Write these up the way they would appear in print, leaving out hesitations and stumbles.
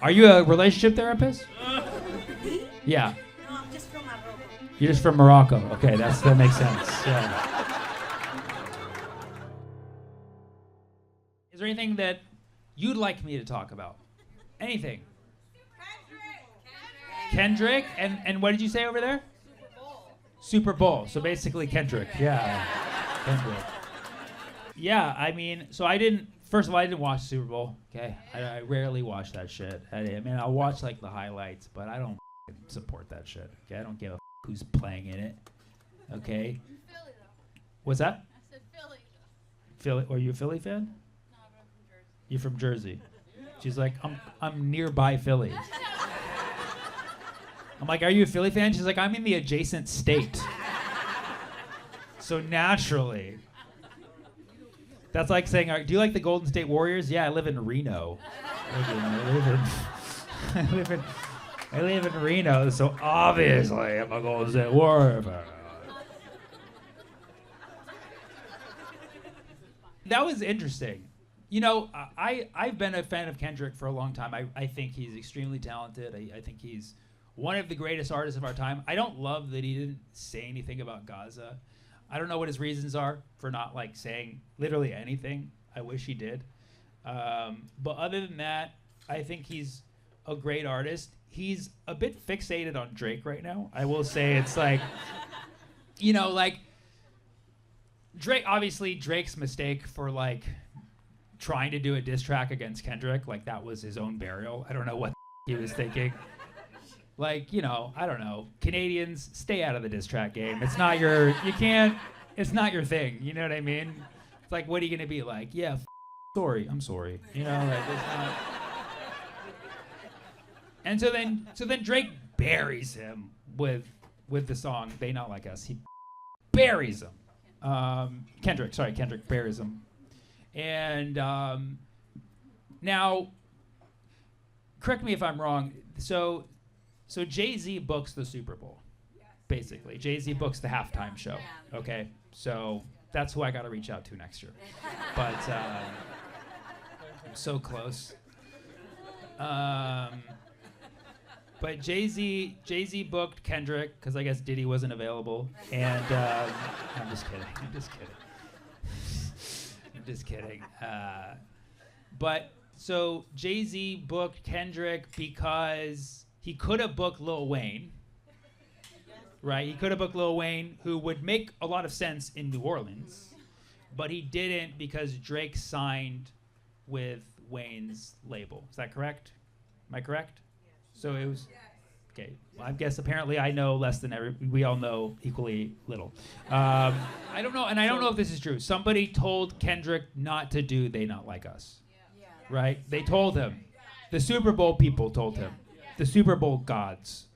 Are you a relationship therapist? Yeah. No, I'm just from Morocco. You're just from Morocco. Okay, that makes sense. Yeah. Is there anything that you'd like me to talk about? Anything? Kendrick? And what did you say over there? Super Bowl. So basically Kendrick. Yeah. Kendrick. Yeah, I mean, so first of all, I didn't watch Super Bowl, okay? I rarely watch that shit. I mean, I'll watch, like, the highlights, but I don't support that shit, okay? I don't give a who's playing in it, okay? Philly, though. What's that? I said Philly. Philly? Are you a Philly fan? No, but I'm from Jersey. You're from Jersey. She's like, I'm nearby Philly. I'm like, are you a Philly fan? She's like, I'm in the adjacent state. So naturally... That's like saying, do you like the Golden State Warriors? Yeah, I live in Reno. I live in Reno, so obviously I'm a Golden State Warrior fan. That was interesting. You know, I've been a fan of Kendrick for a long time. I think he's extremely talented. I think he's one of the greatest artists of our time. I don't love that he didn't say anything about Gaza. I don't know what his reasons are for not like saying literally anything. I wish he did. But other than that, I think he's a great artist. He's a bit fixated on Drake right now. I will say it's like, you know, like Drake, obviously Drake's mistake for like trying to do a diss track against Kendrick, like that was his own burial. I don't know what he was thinking. Like, you know, I don't know. Canadians, stay out of the diss track game. It's not your thing. You know what I mean? It's like, what are you going to be like? Yeah, sorry. I'm sorry. You know, like, it's not. And so then Drake buries him with the song, They Not Like Us. He buries him. Kendrick buries him. And now, correct me if I'm wrong. So Jay-Z books the Super Bowl, basically. Jay-Z books the halftime show, okay? So that's who I got to reach out to next year. But I'm so close. But Jay-Z booked Kendrick, because I guess Diddy wasn't available. And I'm just kidding. But so Jay-Z booked Kendrick because... he could have booked Lil Wayne, right? He could have booked Lil Wayne, who would make a lot of sense in New Orleans, but he didn't because Drake signed with Wayne's label. Is that correct? Am I correct? Yes. So it was, okay. Well, I guess apparently I know less than we all know equally little. I don't know, and I don't know if this is true. Somebody told Kendrick not to do They Not Like Us, right? They told him. The Super Bowl people told him. The Super Bowl gods,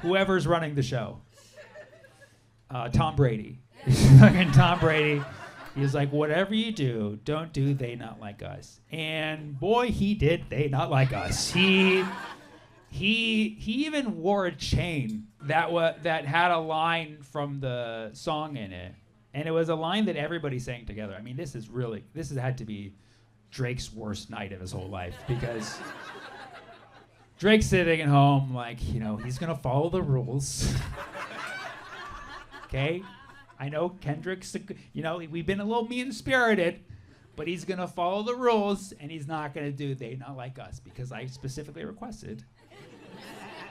whoever's running the show, Tom Brady, fucking Tom Brady. He's like, whatever you do, don't do They Not Like Us. And boy, he did They Not Like Us. He even wore a chain that had a line from the song in it, and it was a line that everybody sang together. I mean, this has had to be Drake's worst night of his whole life because. Drake's sitting at home like, you know, he's going to follow the rules. Okay? I know Kendrick's, you know, we've been a little mean-spirited, but he's going to follow the rules, and he's not going to do They Not Like Us because I specifically requested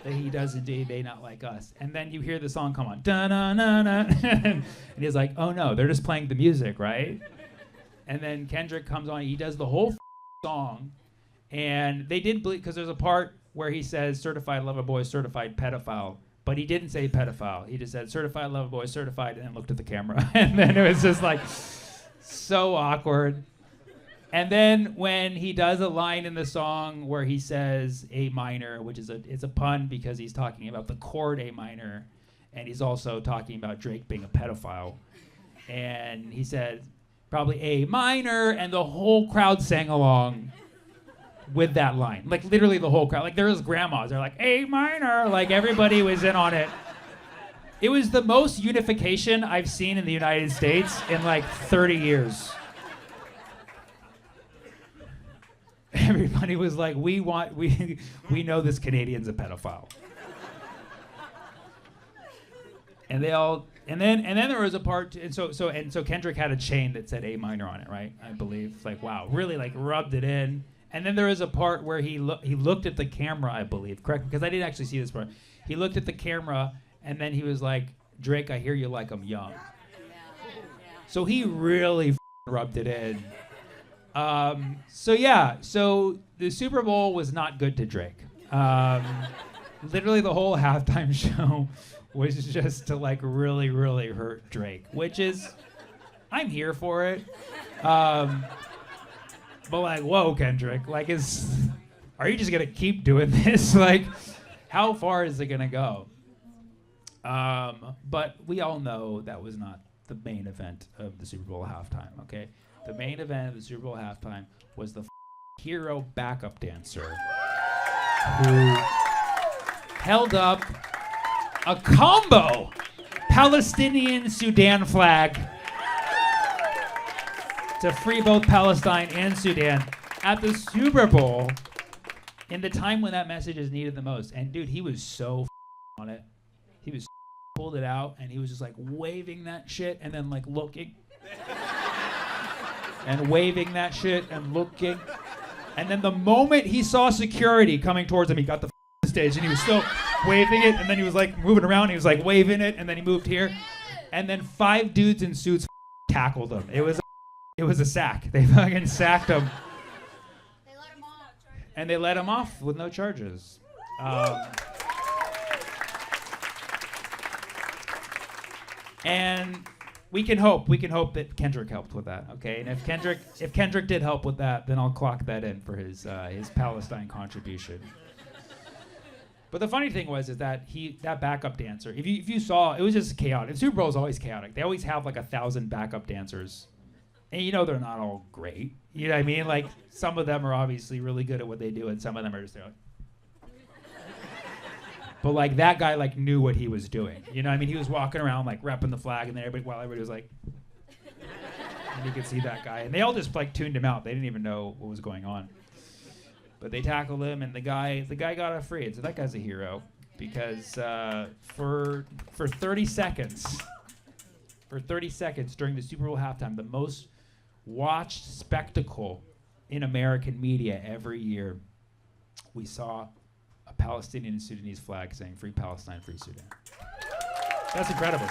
that he does indeed They Not Like Us. And then you hear the song come on. Da-na-na-na. And he's like, oh, no, they're just playing the music, right? And then Kendrick comes on. He does the whole song. And they did bleed because there's a part where he says certified lover boy, certified pedophile, but he didn't say pedophile. He just said certified lover boy, certified, and then looked at the camera. And then it was just like so awkward. And then when he does a line in the song where he says A minor, which is it's a pun because he's talking about the chord A minor, and he's also talking about Drake being a pedophile. And he said probably A minor, and the whole crowd sang along with that line. Like literally the whole crowd. Like there was grandmas. They're like, A minor. Like everybody was in on it. It was the most unification I've seen in the United States in like 30 years. everybody was like, we know this Canadian's a pedophile. And they all, and then there was a part, and so Kendrick had a chain that said A minor on it, right? I believe. It's like, wow, really like rubbed it in. And then there was a part where he looked at the camera, I believe, correct? Because I didn't actually see this part. He looked at the camera, and then he was like, Drake, I hear you like I'm young. So he really rubbed it in. So the Super Bowl was not good to Drake. Literally the whole halftime show was just to like really, really hurt Drake, which is, I'm here for it. But like, whoa, Kendrick, like are you just gonna keep doing this? Like, how far is it gonna go? But we all know that was not the main event of the Super Bowl halftime, okay? The main event of the Super Bowl halftime was the hero backup dancer who held up a combo Palestinian Sudan flag to free both Palestine and Sudan at the Super Bowl in the time when that message is needed the most. And dude, he was so on it. He was pulled it out and he was just like waving that shit and then like looking and waving that shit and looking. And then the moment he saw security coming towards him, he got the stage and he was still waving it, and then he was like moving around, he was like waving it, and then he moved here. And then 5 dudes in suits tackled him. It was a sack. They fucking sacked him. They let him off. And they let him off with no charges. And we can hope that Kendrick helped with that, okay? And if Kendrick did help with that, then I'll clock that in for his Palestine contribution. But the funny thing was that that backup dancer, if you saw, it was just chaotic. The Super Bowl is always chaotic. They always have like 1,000 backup dancers. And you know they're not all great. You know what I mean? Like some of them are obviously really good at what they do, and some of them are just there like. But like that guy like knew what he was doing. You know what I mean? He was walking around like repping the flag, and then everybody was like, and you could see that guy. And they all just like tuned him out. They didn't even know what was going on. But they tackled him, and the guy got off free. So that guy's a hero because for 30 seconds during the Super Bowl halftime, the most watched spectacle in American media every year, we saw a Palestinian and Sudanese flag saying "Free Palestine, Free Sudan." That's incredible.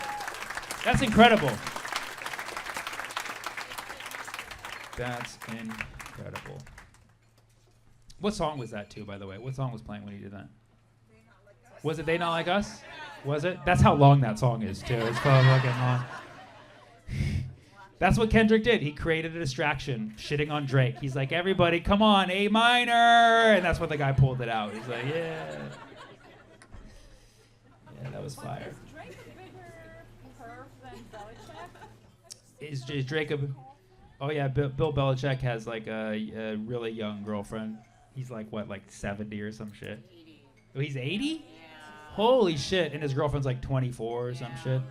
That's incredible. That's incredible. What song was that too, by the way? What song was playing when he did that? Was it They Not Like Us? Was it? That's how long that song is too. It's probably fucking long. That's what Kendrick did. He created a distraction, shitting on Drake. He's like, everybody, come on, A minor. And that's when the guy pulled it out. He's like, yeah. Yeah, that was fire. Is Drake a bigger perv than Belichick? Is Drake a... Oh, yeah, Bill Belichick has like a really young girlfriend. He's like, what, like 70 or some shit? 80. Oh, he's 80? Yeah. Holy shit. And his girlfriend's like 24 or some shit.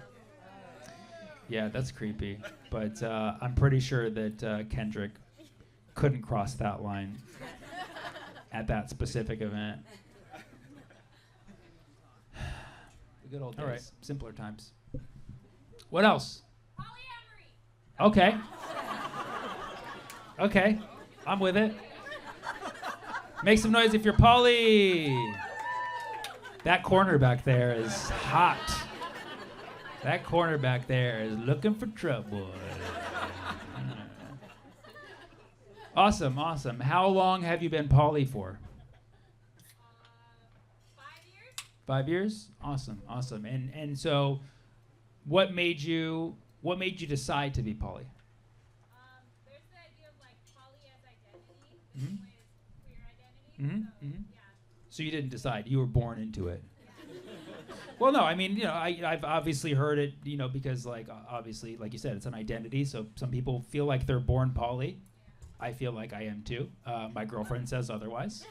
Yeah, that's creepy. But I'm pretty sure that Kendrick couldn't cross that line at that specific event. The good old days. All right, simpler times. What else? Polyamory. Okay. Okay, I'm with it. Make some noise if you're poly. That corner back there is hot. That corner back there is looking for trouble. Awesome, awesome. How long have you been poly for? 5 years. 5 years? Awesome, awesome. And so, what made you decide to be poly? There's the idea of like poly as identity. The Mhm. same way as queer identity. Mhm, mhm. Yeah. So you didn't decide. You were born into it. Well, no, I mean, I've obviously heard it, because like obviously, like you said, it's an identity. So some people feel like they're born poly. I feel like I am too. My girlfriend says otherwise.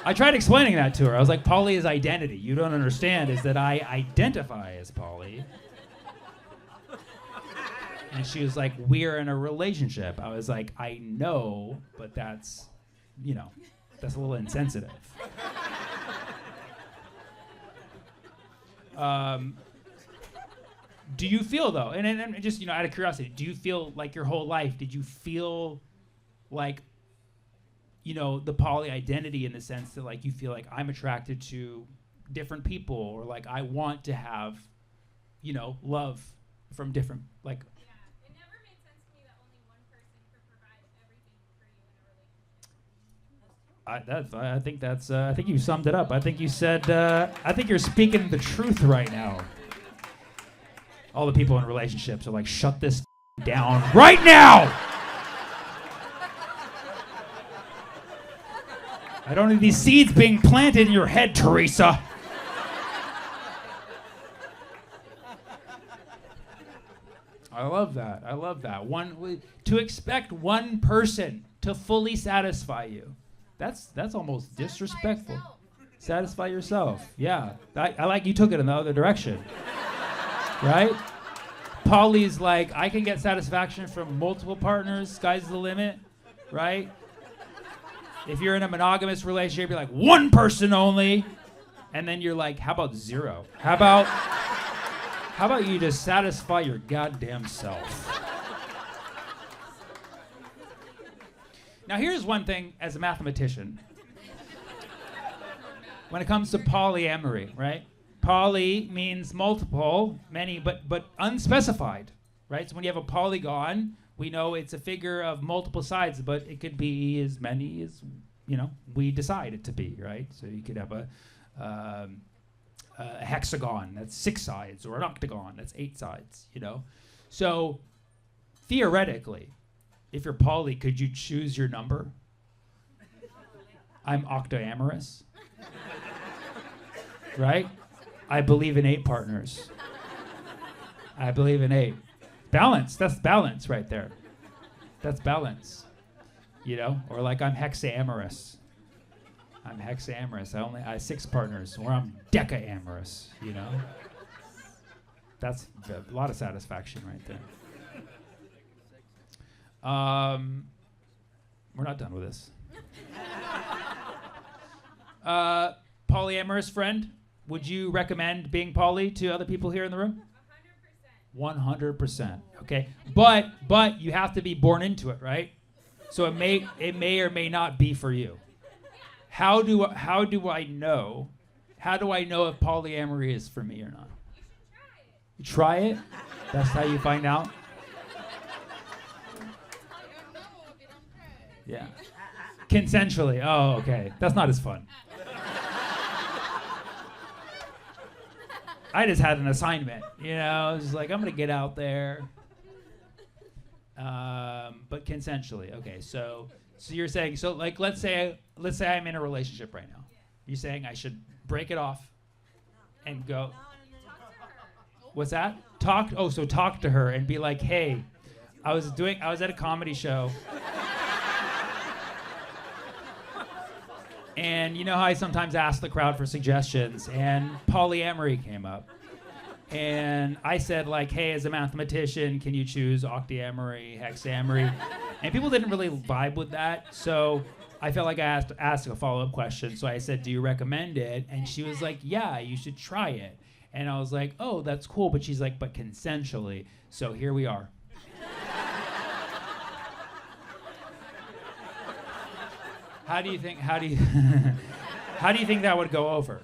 I tried explaining that to her. I was like, poly is identity. You don't understand is that I identify as poly. And she was like, we're in a relationship. I was like, I know, but that's, that's a little insensitive. Do you feel, though, and just, out of curiosity, do you feel like your whole life, did you feel like, the poly identity in the sense that, like, you feel like I'm attracted to different people, or like I want to have, love from different, like... Yeah, it never made sense to me that only one person could provide everything for you in a relationship. I think you summed it up. I think you said, I think you're speaking the truth right now. All the people in relationships are like, shut this down right now! I don't need these seeds being planted in your head, Teresa. I love that. To expect one person to fully satisfy you. That's almost disrespectful. Satisfy yourself. Yeah. I like you took it in the other direction. Right? Polly's like, I can get satisfaction from multiple partners. Sky's the limit. Right? If you're in a monogamous relationship, you're like, one person only. And then you're like, how about zero? How about you just satisfy your goddamn self? Now, here's one thing as a mathematician. When it comes to polyamory, right? Poly means multiple, many, but unspecified, right? So when you have a polygon, we know it's a figure of multiple sides, but it could be as many as, we decide it to be, right? So you could have a hexagon, that's 6 sides, or an octagon, that's 8 sides, So theoretically, if you're poly, could you choose your number? I'm octoamorous, right? I believe in 8 partners. I believe in 8. Balance, that's balance right there. That's balance, Or like I'm hexaamorous. I have 6 partners, or I'm decaamorous, That's a lot of satisfaction right there. We're not done with this. Polyamorous friend, would you recommend being poly to other people here in the room? 100%. Okay, but you have to be born into it, right? So it may or may not be for you. How do I know if polyamory is for me or not? You try it. That's how you find out. Yeah. Consensually. Oh, okay. That's not as fun. I just had an assignment, I was like, I'm gonna get out there, but consensually. Okay, so you're saying, so like, let's say I'm in a relationship right now. You're saying I should break it off and go. What's that? Talk to her and be like, hey, I was at a comedy show. And you know how I sometimes ask the crowd for suggestions, and polyamory came up. And I said, like, hey, as a mathematician, can you choose octamory, hexamory? And people didn't really vibe with that, so I felt like I had to ask a follow-up question. So I said, do you recommend it? And she was like, yeah, you should try it. And I was like, oh, that's cool. But she's like, but consensually. So here we are. How do you think that would go over?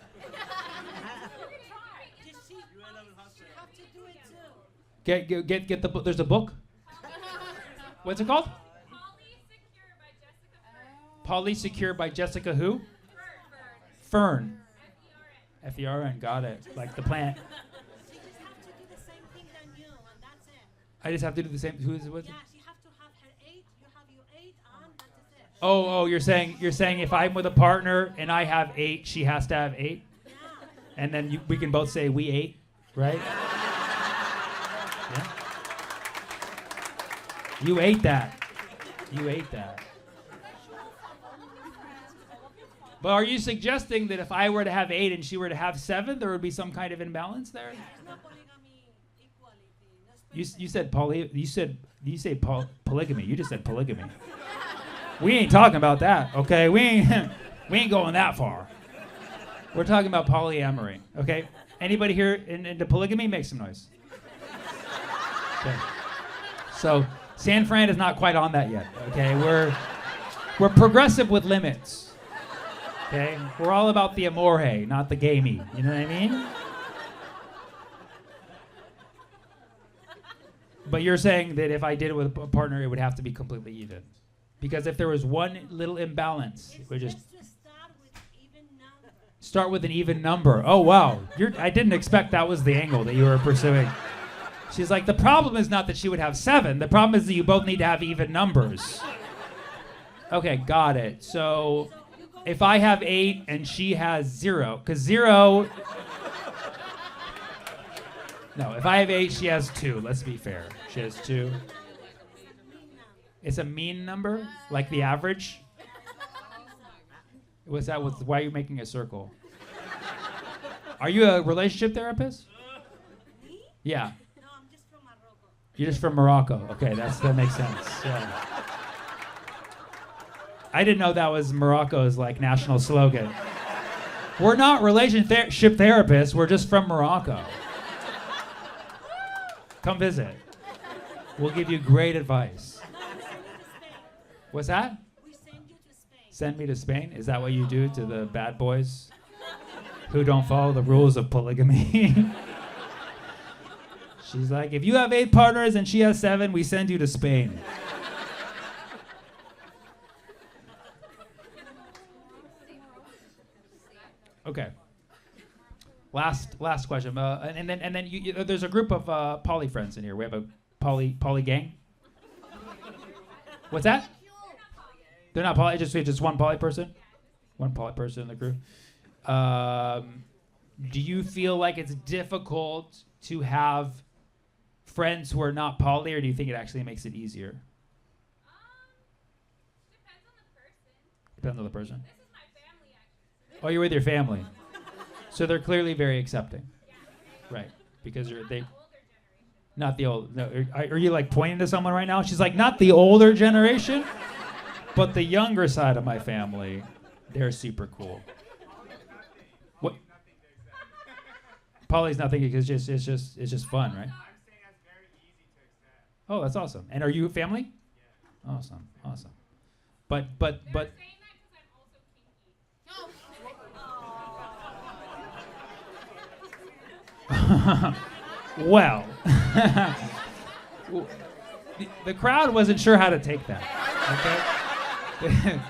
Get the book. There's a book. What's it called? Polysecure by Jessica who? Fern. F-E-R-N. Got it. Like the plant. She just have to do the same thing than you, and that's it. I just have to do the same. Who is it with? Yeah, she have to have her 8. You have your 8 on. That's it. Oh, you're saying if I'm with a partner and I have 8, she has to have 8, Yeah. and then we can both say we ate, right? Yeah. You ate that. But are you suggesting that if I were to have 8 and she were to have 7, there would be some kind of imbalance there? There's no polygamy equality. No You said polygamy. You just said polygamy. We ain't talking about that, okay? We ain't going that far. We're talking about polyamory, okay? Anybody here into polygamy? Make some noise. Okay. So San Fran is not quite on that yet, okay? We're progressive with limits, okay? We're all about the amore, not the gamey. You know what I mean? But you're saying that if I did it with a partner, it would have to be completely even. Because if there was one little imbalance, it would just to start with even number. start with an even number. Oh, wow. I didn't expect that was the angle that you were pursuing. She's like, the problem is not that she would have 7. The problem is that you both need to have even numbers. Okay, got it. So if I have 8 and she has 0, because 0... No, if I have 8, she has 2. Let's be fair. She has 2. It's a mean number? Like the average? What's that? Why are you making a circle? Are you a relationship therapist? Me? Yeah. No, I'm just from Morocco. You're just from Morocco. Okay, that makes sense. Yeah. I didn't know that was Morocco's like national slogan. We're not relationship therapists. We're just from Morocco. Come visit. We'll give you great advice. What's that? We send you to Spain. Send me to Spain? Is that what you do to the bad boys who don't follow the rules of polygamy? She's like, if you have 8 partners and she has 7, we send you to Spain. Okay. Last question. And then there's a group of poly friends in here. We have a poly gang. What's that? They're not poly. Just one poly person. One poly person in the group. Do you feel like it's difficult to have friends who are not poly, or do you think it actually makes it easier? Depends on the person. This is my family, actually. Oh, you're with your family. So they're clearly very accepting. Right. Because they not the old. No, are you like pointing to someone right now? She's like, not the older generation, but the younger side of my family. They're super cool. What? Poly's nothing because it's just fun, right? Oh, that's awesome. And are you family? Yeah. Awesome. But well, the crowd wasn't sure how to take that. Okay.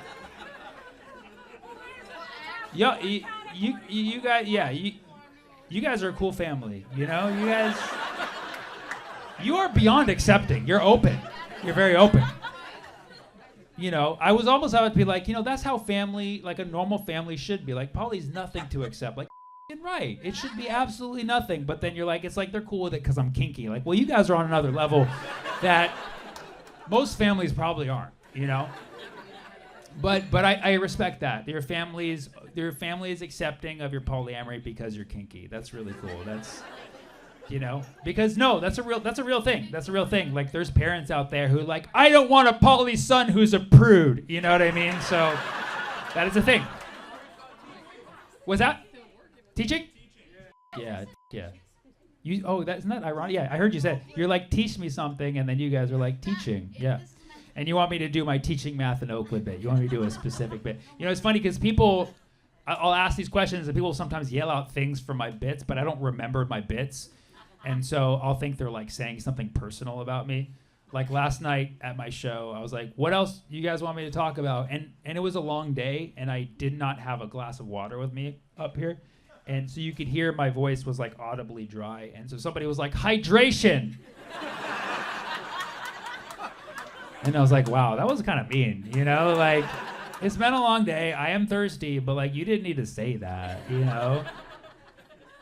Yo, you guys, yeah, you guys are a cool family. You know, you are beyond accepting. You're open. You're very open. You know, I was almost about to be like, that's how family, like a normal family should be. Like, Polly's nothing to accept. Like, right. It should be absolutely nothing. But then you're like, it's like they're cool with it because I'm kinky. Like, well, you guys are on another level that most families probably aren't, But I respect that. Your family is accepting of your polyamory because you're kinky. That's really cool. That's because no, that's a real thing. That's a real thing. Like there's parents out there who like, I don't want a poly son who's a prude. You know what I mean? So that is a thing. What's that? Teaching? Yeah. Isn't that ironic? Yeah, I heard you say you're like, teach me something, and then you guys are like, teaching. Yeah. And you want me to do my teaching math in Oakland bit. You want me to do a specific bit. It's funny because I'll ask these questions and people sometimes yell out things from my bits, but I don't remember my bits. And so I'll think they're like saying something personal about me. Like last night at my show, I was like, what else you guys want me to talk about? And it was a long day, and I did not have a glass of water with me up here. And so you could hear my voice was like audibly dry. And so somebody was like, hydration. And I was like, wow, that was kind of mean, like it's been a long day. I am thirsty, but like you didn't need to say that,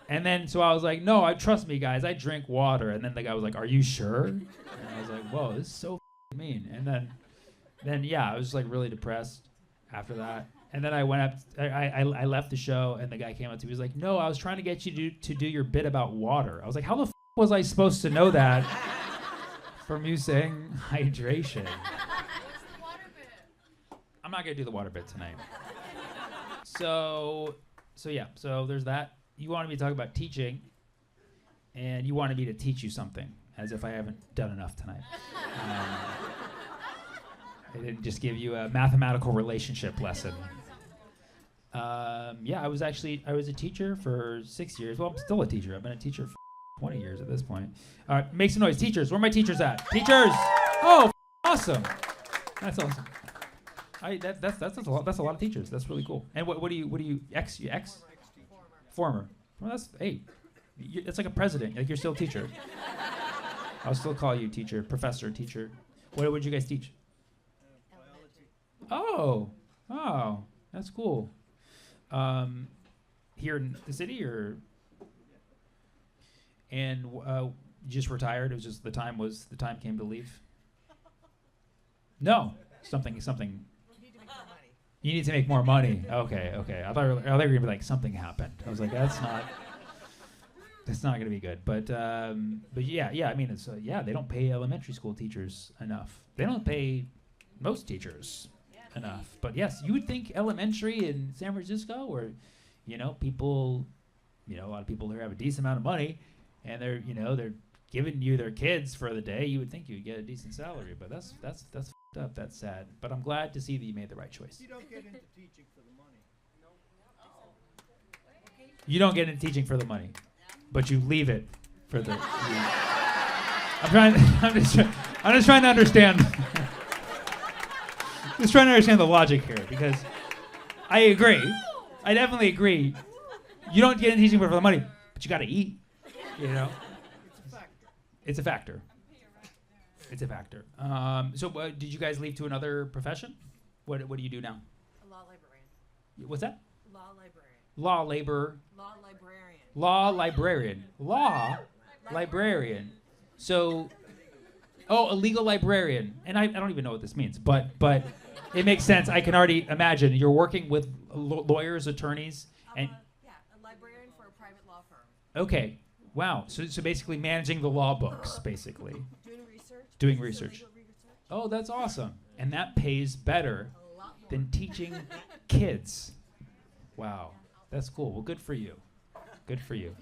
And then so I was like, no, trust me, guys, I drink water. And then the guy was like, are you sure? And I was like, whoa, this is so mean. And then yeah, I was just like really depressed after that. And then I went up, I left the show, and the guy came up to me. He was like, no, I was trying to get you to do your bit about water. I was like, how the was I supposed to know that from you saying hydration. I'm not gonna do the water bit tonight. So there's that. You wanted me to talk about teaching, and you wanted me to teach you something, as if I haven't done enough tonight. I didn't just give you a mathematical relationship lesson. I was a teacher for 6 years. Well, I'm still a teacher. I've been a teacher for 20 years at this point. All right, make some noise. Teachers, where are my teachers at? Teachers! Oh, awesome. That's awesome. That's a lot. That's a lot of teachers. That's really cool. And what do you ex? Former. Well, that's it's like a president. Like you're still a teacher. I'll still call you teacher, professor, teacher. What would you guys teach? Biology. Oh, that's cool. Here in the city, or and you just retired? It was just the time came to leave. No, something. You need to make more money. Okay. I thought you were gonna be like something happened. I was like, that's not gonna be good. But yeah. I mean, it's they don't pay elementary school teachers enough. They don't pay most teachers enough. But yes, you would think elementary in San Francisco, or people, a lot of people who have a decent amount of money, and they're giving you their kids for the day. You would think you'd get a decent salary, but that's up. That's sad. But I'm glad to see that you made the right choice. You don't get into teaching for the money. You don't get into teaching for the money, but you leave it for the. I'm just trying to understand. Just trying to understand the logic here, because I agree. I definitely agree. You don't get into teaching for the money, but you got to eat. It's a factor. It's a factor. So did you guys leave to another profession? What do you do now? A law librarian. What's that? Law librarian. Law labor. Law librarian. Law librarian. Law librarian. So, a legal librarian. And I don't even know what this means, but it makes sense. I can already imagine you're working with lawyers, attorneys, and a librarian for a private law firm. Okay. Wow. So basically managing the law books, basically. Doing research. Oh, that's awesome. And that pays better than teaching kids. Wow. That's cool. Well, good for you. Good for you.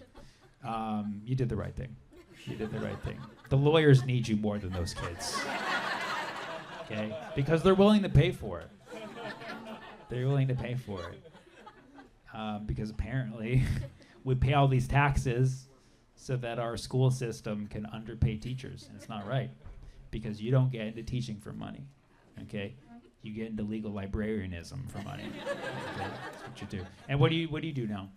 You did the right thing. The lawyers need you more than those kids. Okay? Because they're willing to pay for it. Because apparently we pay all these taxes so that our school system can underpay teachers. And it's not right. Because you don't get into teaching for money, okay? You get into legal librarianism for money. Okay? That's what you do. And what do you do now?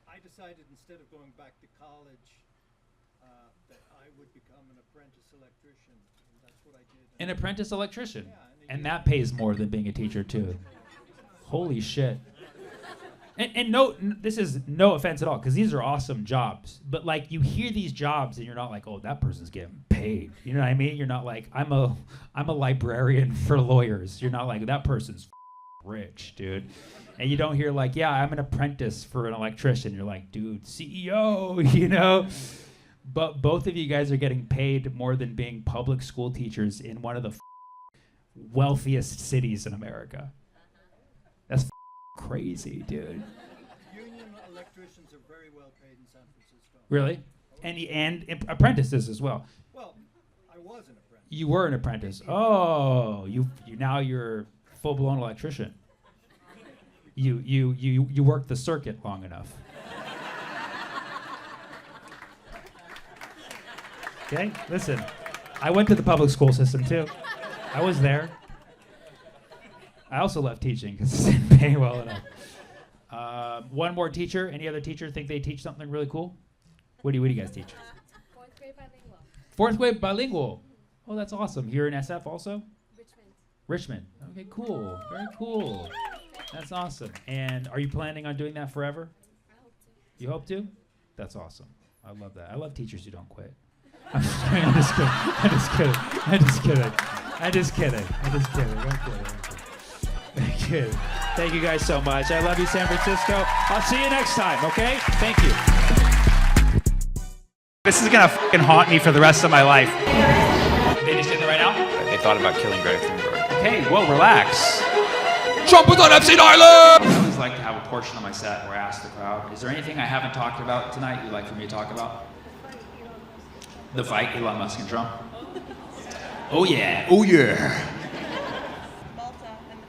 I decided instead of going back to college that I would become an apprentice electrician. And that's what I did. An apprentice electrician? Yeah. And that pays more than being a teacher too. Holy shit. And this is no offense at all, because these are awesome jobs. But like, you hear these jobs and you're not like, oh, that person's getting paid. You know what I mean? You're not like, I'm a librarian for lawyers. You're not like, that person's rich, dude. And you don't hear like, yeah, I'm an apprentice for an electrician. You're like, dude, CEO, But both of you guys are getting paid more than being public school teachers in one of the wealthiest cities in America. That's crazy, dude. Union electricians are very well paid in San Francisco. Really? And apprentices as well. Well, I was an apprentice. You were an apprentice. Oh, you're full-blown electrician. You worked the circuit long enough. Okay, listen. I went to the public school system too. I was there. I also left teaching because it didn't pay well enough. One more teacher. Any other teacher think they teach something really cool? What do you guys teach? Fourth grade bilingual. Fourth grade bilingual. Oh, that's awesome. You're in SF also? Richmond. Richmond. Okay, cool. Very cool. That's awesome. And are you planning on doing that forever? I hope to. You hope to? That's awesome. I love that. I love teachers who don't quit. I'm just kidding. Thank you. Thank you guys so much. I love you, San Francisco. I'll see you next time, okay? Thank you. This is gonna fucking haunt me for the rest of my life. They just did it right now? They thought about killing Greta Thunberg. Okay, well, relax. Trump was on Epstein Island! I always like to have a portion of my set where I ask the crowd, is there anything I haven't talked about tonight you'd like for me to talk about? The fight, Elon Musk and Trump. Oh yeah, oh yeah. Malta and the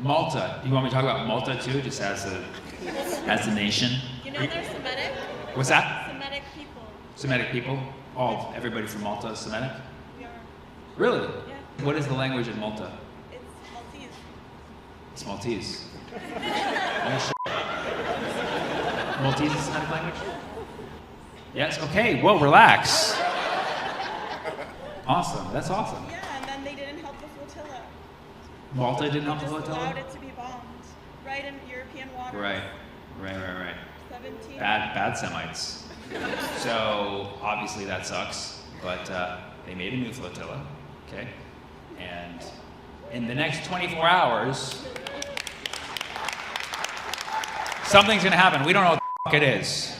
flotilla. Malta. Do you want me to talk about Malta too, just as a nation? You know they're Semitic? What's that? Semitic people. Semitic people? Everybody from Malta is Semitic? We are. Really? Yeah. What is the language in Malta? It's Maltese. It's Maltese. No shit. Maltese is a Semitic language? Yes, okay, well, relax. Awesome, that's awesome. Yeah, and then they didn't help the flotilla. Malta didn't help the Just allowed flotilla? it to be bombed. Right in European waters. Right. 17. Bad Semites. So, obviously that sucks, but they made a new flotilla, okay? And in the next 24 hours, something's gonna happen. We don't know what the fuck it is.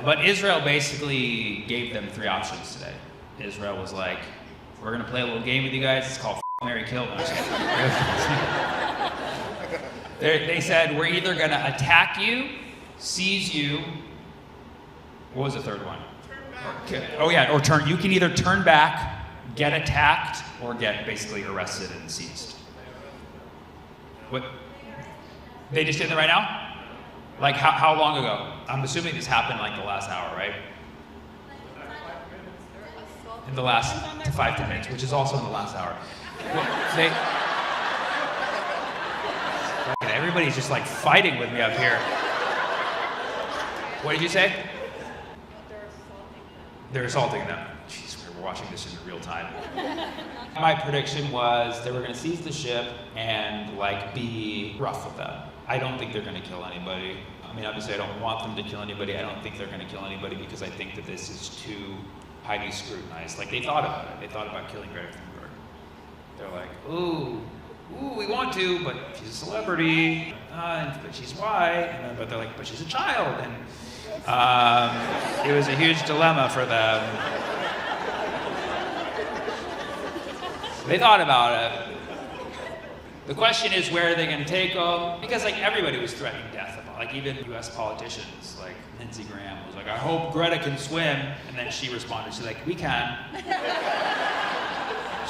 But Israel basically gave them 3 options today. Israel was like, we're gonna play a little game with you guys. It's called Marry Kill. No, I'm just kidding. They said, we're either gonna attack you, seize you. What was the third one? Or turn. You can either turn back, get attacked, or get basically arrested and seized. What? They just did it right now? Like how long ago? I'm assuming this happened like the last hour, right? In the last 5-10 minutes, which is also in the last hour. Well, everybody's just like fighting with me up here. What did you say? They're assaulting them. Jeez, we're watching this in real time. My prediction was they were going to seize the ship and like be rough with them. I don't think they're going to kill anybody. I mean, obviously I don't want them to kill anybody. I don't think they're going to kill anybody because I think that this is too highly scrutinized. Like they thought about it. They thought about killing Greta Thunberg. They're like, ooh, we want to, but she's a celebrity, but she's white, but they're like, but she's a child, and it was a huge dilemma for them. They thought about it. The question is, where are they going to take them? Because like everybody was threatening death. Like even U.S. politicians, like Lindsey Graham was like, I hope Greta can swim, and then she responded, she's like, we can.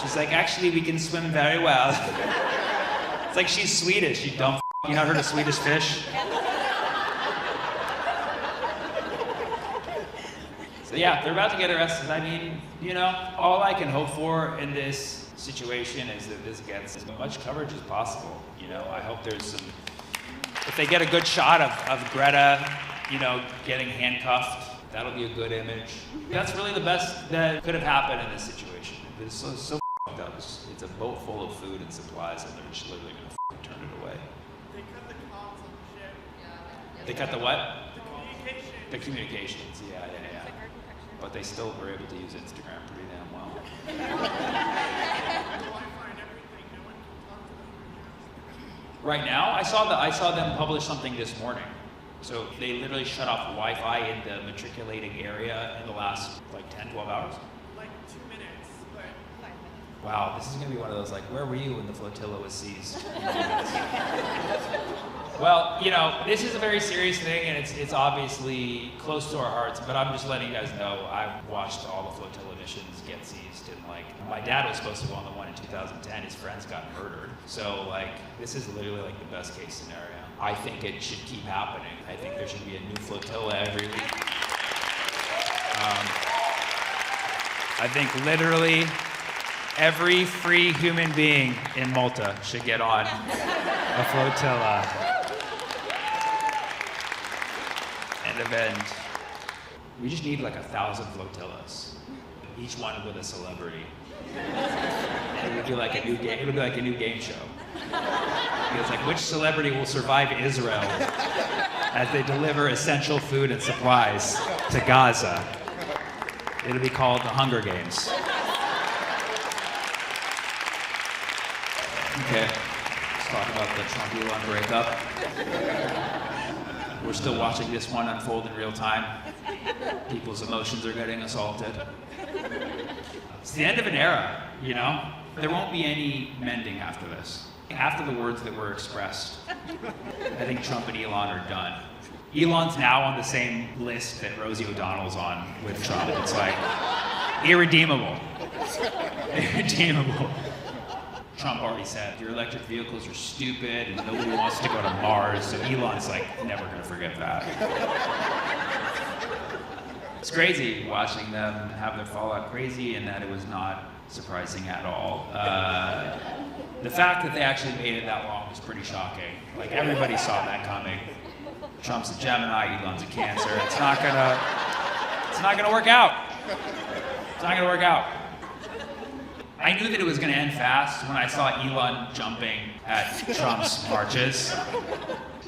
She's like, actually, we can swim very well. It's like she's Swedish, you dumb f***. You not heard of Swedish fish? So yeah, they're about to get arrested. I mean, you know, all I can hope for in this situation is that this gets as much coverage as possible. You know, I hope there's some, if they get a good shot of Greta, you know, getting handcuffed, that'll be a good image. That's really the best that could have happened in this situation. It's so f***ed up. It's a boat full of food and supplies, and they're just literally gonna turn it away. They cut the comms on the ship. They cut the what? The communication. The communications, yeah. But they still were able to use Instagram pretty damn well. Wi-Fi and everything. No one can talk to them. Right now, I saw them publish something this morning. So they literally shut off Wi-Fi in the matriculating area in the last like 10, 12 hours. Like 2 minutes, but Wow, this is gonna be one of those like, where were you when the flotilla was seized? Well, you know, this is a very serious thing, and it's obviously close to our hearts, but I'm just letting you guys know I've watched all the flotilla missions get seized, and like, my dad was supposed to go on the one in 2010, his friends got murdered. So like, this is literally like the best case scenario. I think it should keep happening. I think there should be a new flotilla every week. I think literally every free human being in Malta should get on a flotilla. And event. We just need like 1,000 flotillas, each one with a celebrity. And it would be like a new game. It would be like a new game show. It's like, which celebrity will survive Israel as they deliver essential food and supplies to Gaza? It'll be called the Hunger Games. Okay, let's talk about the Trump-Elon breakup. We're still watching this one unfold in real time. People's emotions are getting assaulted. It's the end of an era, you know? There won't be any mending after this. After the words that were expressed, I think Trump and Elon are done. Elon's now on the same list that Rosie O'Donnell's on with Trump. It's like irredeemable. Irredeemable. Trump already said your electric vehicles are stupid and nobody wants to go to Mars, so Elon's like never gonna forget that. It's crazy watching them have their fallout crazy, and that it was not surprising at all. The fact that they actually made it that long was pretty shocking. Like everybody saw that coming. Trump's a Gemini, Elon's a Cancer. It's not gonna work out. It's not gonna work out. I knew that it was gonna end fast when I saw Elon jumping at Trump's marches.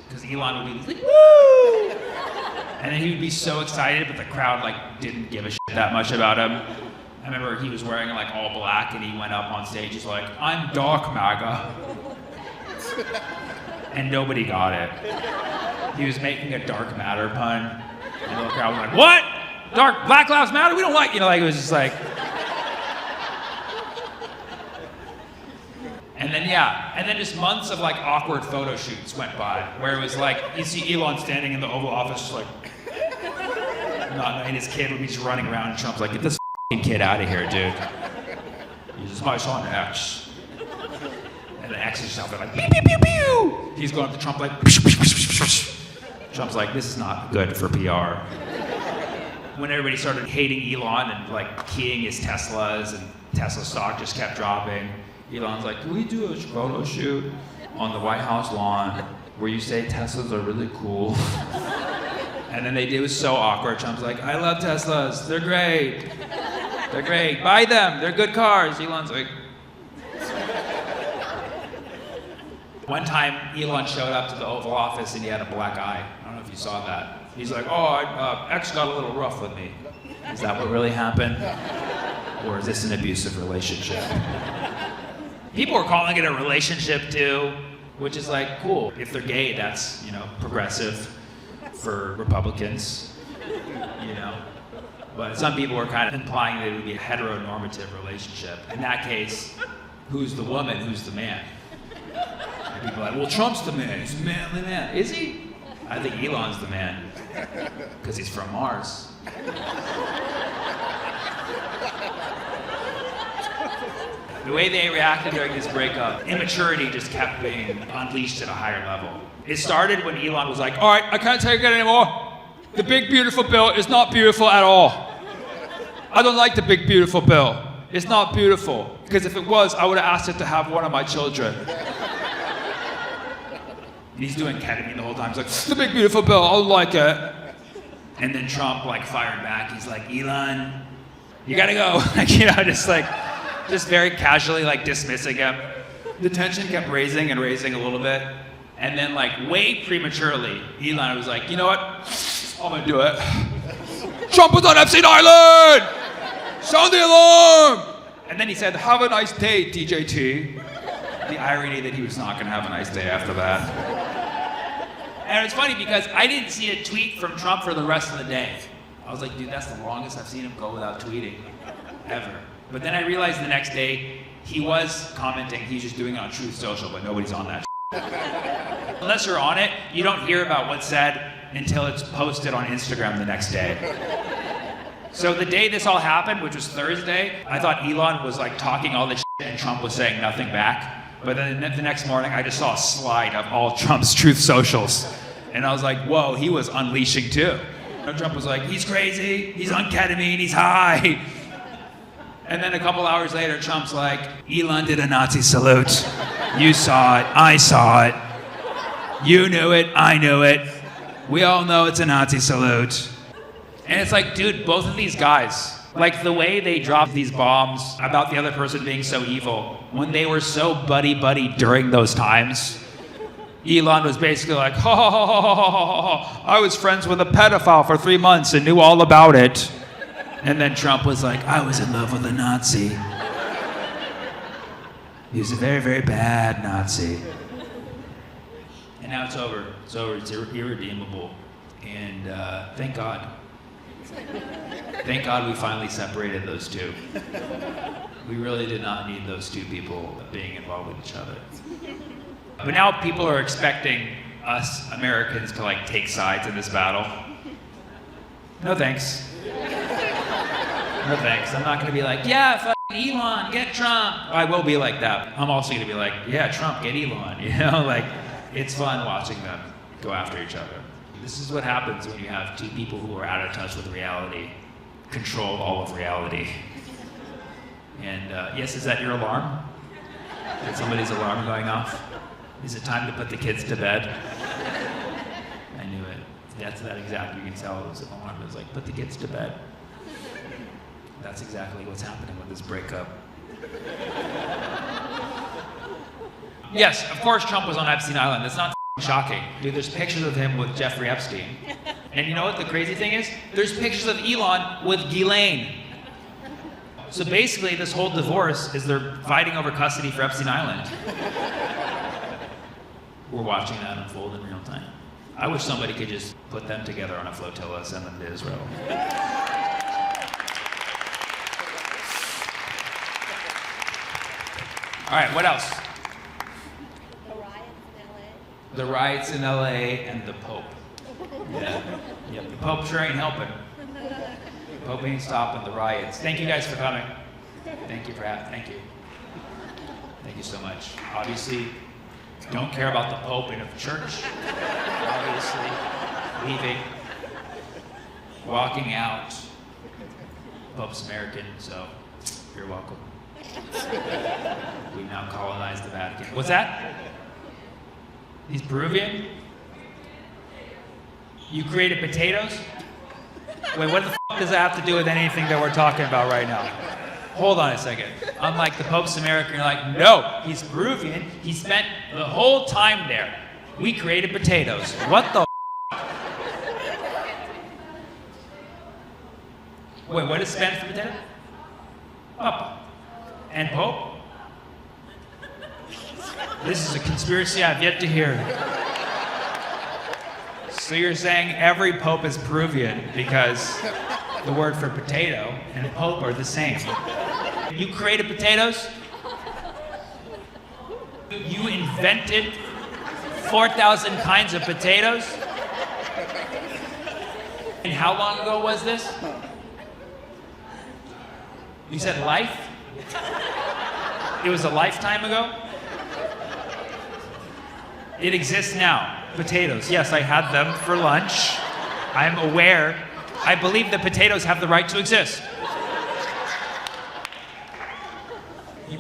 Because Elon would be like, woo! And then he would be so excited, but the crowd like didn't give a shit that much about him. I remember he was wearing like all black and he went up on stage, he's like, I'm dark MAGA. And nobody got it. He was making a dark matter pun. And the crowd was like, what? Black Lives Matter? We don't like, like it was just like. And then just months of like awkward photo shoots went by where it was like, you see Elon standing in the Oval Office just like, and his kid would be just running around and Trump's like, get this kid out of here, dude. He's just my son X. And the X is just out there like, pew, pew, pew, pew. He's going up to Trump like, Trump's like, this is not good for PR. When everybody started hating Elon and like keying his Teslas and Tesla stock just kept dropping, Elon's like, can we do a photo shoot on the White House lawn where you say Teslas are really cool? And then it was so awkward. Trump's like, I love Teslas, they're great. They're great, buy them, they're good cars. Elon's like. One time, Elon showed up to the Oval Office and he had a black eye. I don't know if you saw that. He's like, X got a little rough with me. Is that what really happened? Or is this an abusive relationship? People are calling it a relationship too, which is like, cool. If they're gay, that's, progressive for Republicans, But some people are kind of implying that it would be a heteronormative relationship. In that case, who's the woman, who's the man? And people are like, well, Trump's the man, he's a manly man. Is he? I think Elon's the man, because he's from Mars. The way they reacted during this breakup, immaturity just kept being unleashed at a higher level. It started when Elon was like, all right, I can't take it anymore. The big beautiful bill is not beautiful at all. I don't like the big beautiful bill. It's not beautiful. Because if it was, I would have asked it to have one of my children. He's doing ketamine the whole time. He's like, the big beautiful bill, I don't like it. And then Trump fired back. He's like, Elon, you gotta go. Just very casually dismissing him. The tension kept raising and raising a little bit. And then way prematurely, Elon was like, you know what? I'm gonna do it. Trump was on Epstein Island! Sound the alarm! And then he said, have a nice day, DJT. The irony that he was not gonna have a nice day after that. And it's funny because I didn't see a tweet from Trump for the rest of the day. I was like, dude, that's the longest I've seen him go without tweeting, ever. But then I realized the next day, he was commenting, he's just doing it on Truth Social, but nobody's on that. Unless you're on it, you don't hear about what's said until it's posted on Instagram the next day. So the day this all happened, which was Thursday, I thought Elon was talking all this shit and Trump was saying nothing back. But then the next morning, I just saw a slide of all Trump's Truth Socials. And I was like, whoa, he was unleashing too. And Trump was like, he's crazy, he's on ketamine, he's high. And then a couple hours later, Trump's like, Elon did a Nazi salute. You saw it, I saw it. You knew it, I knew it. We all know it's a Nazi salute. And it's like, dude, both of these guys, the way they dropped these bombs about the other person being so evil, when they were so buddy-buddy during those times, Elon was basically like, ha ha ha ha ha ha ha, I was friends with a pedophile for 3 months and knew all about it. And then Trump was like, I was in love with a Nazi. He was a very, very bad Nazi. And now it's over. It's over. It's irredeemable. And thank God. Thank God we finally separated those two. We really did not need those two people being involved with each other. But now people are expecting us Americans to like take sides in this battle. No thanks. No thanks. I'm not gonna be like, yeah, fucking Elon, get Trump. I will be like that. I'm also gonna be like, yeah, Trump, get Elon. You know, like, it's fun watching them go after each other. This is what happens when you have two people who are out of touch with reality, control all of reality. And yes, is that your alarm? Is somebody's alarm going off? Is it time to put the kids to bed? I knew it. That's that exact, you can tell it was an alarm. It was like, put the kids to bed. That's exactly what's happening with this breakup. Yes, of course Trump was on Epstein Island. That's not shocking. Dude, there's pictures of him with Jeffrey Epstein. And you know what the crazy thing is? There's pictures of Elon with Ghislaine. So basically, this whole divorce is they're fighting over custody for Epstein Island. We're watching that unfold in real time. I wish somebody could just put them together on a flotilla, send them to Israel. All right, what else? The riots in LA and the Pope. Yeah. Yep, the Pope sure ain't helping. The Pope ain't stopping the riots. Thank you guys for coming. Thank you for having, thank you. Thank you so much. Obviously, don't care about the Pope in a church. Obviously, leaving, walking out. Pope's American, so you're welcome. We now colonize the Vatican. What's that? He's Peruvian? You created potatoes? Wait, what the f does that have to do with anything that we're talking about right now? Hold on a second. Unlike the Pope's American, you're like, no, he's Peruvian. He spent the whole time there. We created potatoes. What the Wait, what is Spanish for potato? Papa. And Pope? This is a conspiracy I've yet to hear. So you're saying every Pope is Peruvian because the word for potato and Pope are the same. You created potatoes? You invented 4,000 kinds of potatoes? And how long ago was this? You said life? It was a lifetime ago? It exists now. Potatoes. Yes, I had them for lunch. I'm aware. I believe that potatoes have the right to exist.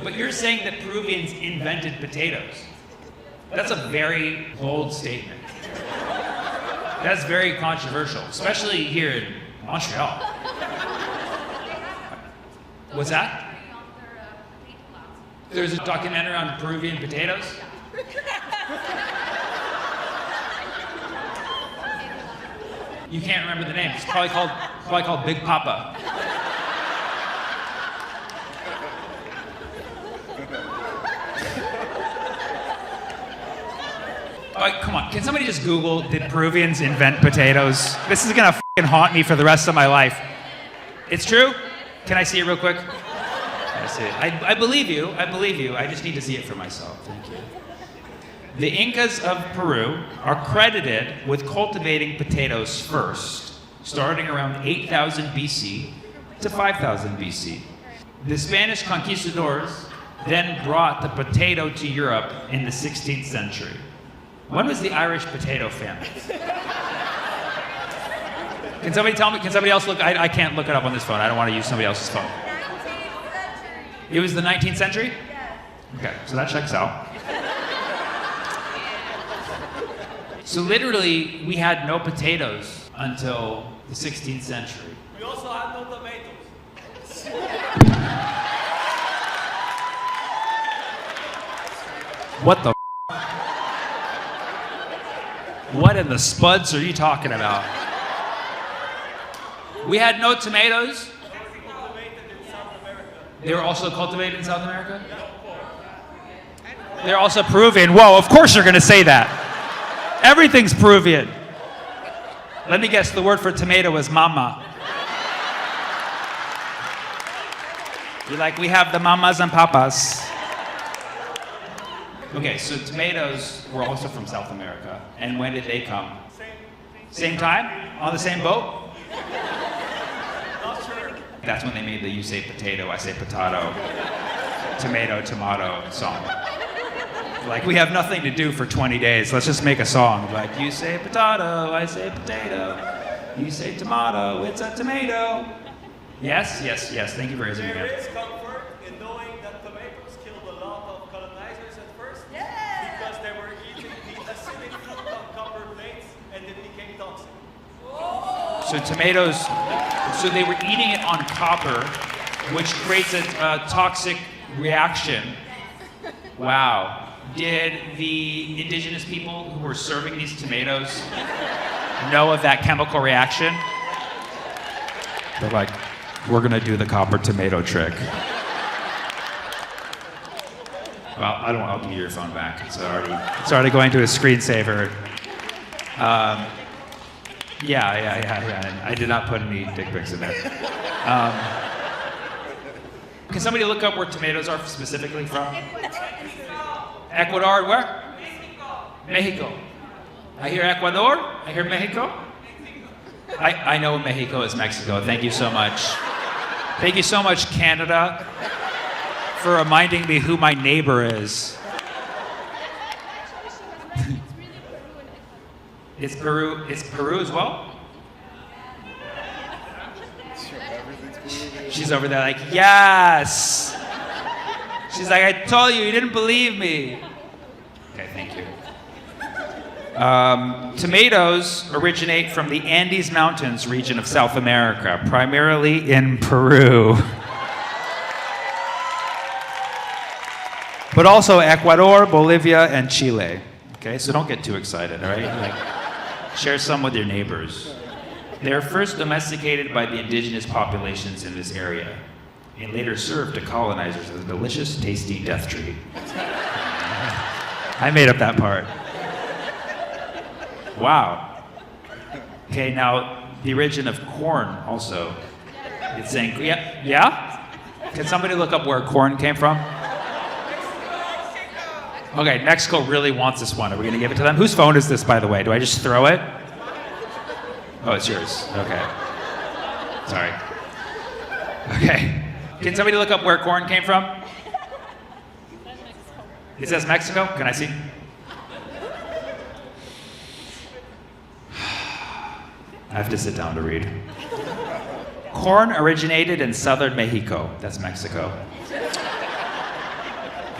But you're saying that Peruvians invented potatoes. That's a very bold statement. That's very controversial, especially here in Montreal. What's that? There's a documentary on Peruvian potatoes? You can't remember the name. It's probably called Big Papa. Like, come on, can somebody just Google, did Peruvians invent potatoes? This is gonna fucking haunt me for the rest of my life. It's true? Can I see it real quick? I see it. I believe you, I just need to see it for myself, thank you. The Incas of Peru are credited with cultivating potatoes first, starting around 8,000 BC to 5,000 BC. The Spanish conquistadors then brought the potato to Europe in the 16th century. When was the Irish potato famine? Can somebody tell me? Can somebody else look? I can't look it up on this phone. I don't want to use somebody else's phone. 19th century. It was the 19th century? Yes. Okay, so that checks out. So literally, we had no potatoes until the 16th century. We also had no tomatoes. What the What in the spuds are you talking about? We had no tomatoes. They were also cultivated in South America? They're also Peruvian. Whoa, of course you're going to say that. Everything's Peruvian. Let me guess, the word for tomato is mama. We have the mamas and papas. Okay, so tomatoes were also from South America. And when did they come? Same time? On the same boat? Not sure. That's when they made the you say potato, I say potato, tomato song. We have nothing to do for 20 days. Let's just make a song. You say potato, I say potato. You say tomato, it's a tomato. Yes. Thank you for raising your There hand. is comfort in knowing that tomatoes killed a lot of colonizers at first. Because they were eating the acidic fruit on copper plates and it became toxic. So tomatoes, so they were eating it on copper, which creates a toxic reaction. Wow. Did the indigenous people who were serving these tomatoes know of that chemical reaction? They're like, we're gonna do the copper tomato trick. Well, I'll give you your phone back. It's already going to a screensaver. Yeah. I did not put any dick pics in there. Can somebody look up where tomatoes are specifically from? Ecuador, where? Mexico. I hear Ecuador. I hear Mexico. I know Mexico is Mexico. Thank you so much. Thank you so much, Canada, for reminding me who my neighbor is. It's Peru. It's Peru as well? She's over there yes! She's like, I told you didn't believe me. Okay, thank you. Tomatoes originate from the Andes Mountains region of South America, primarily in Peru. But also Ecuador, Bolivia, and Chile. Okay, so don't get too excited, all right? Share some with your neighbors. They were first domesticated by the indigenous populations in this area and later served to colonizers as a delicious, tasty death treat. I made up that part. Wow. Okay, now the origin of corn also. It's saying, yeah? Can somebody look up where corn came from? Okay, Mexico really wants this one. Are we gonna give it to them? Whose phone is this, by the way? Do I just throw it? Oh, it's yours. Okay. Sorry. Okay. Can somebody look up where corn came from? It says Mexico. Can I see? I have to sit down to read. Corn originated in southern Mexico. That's Mexico.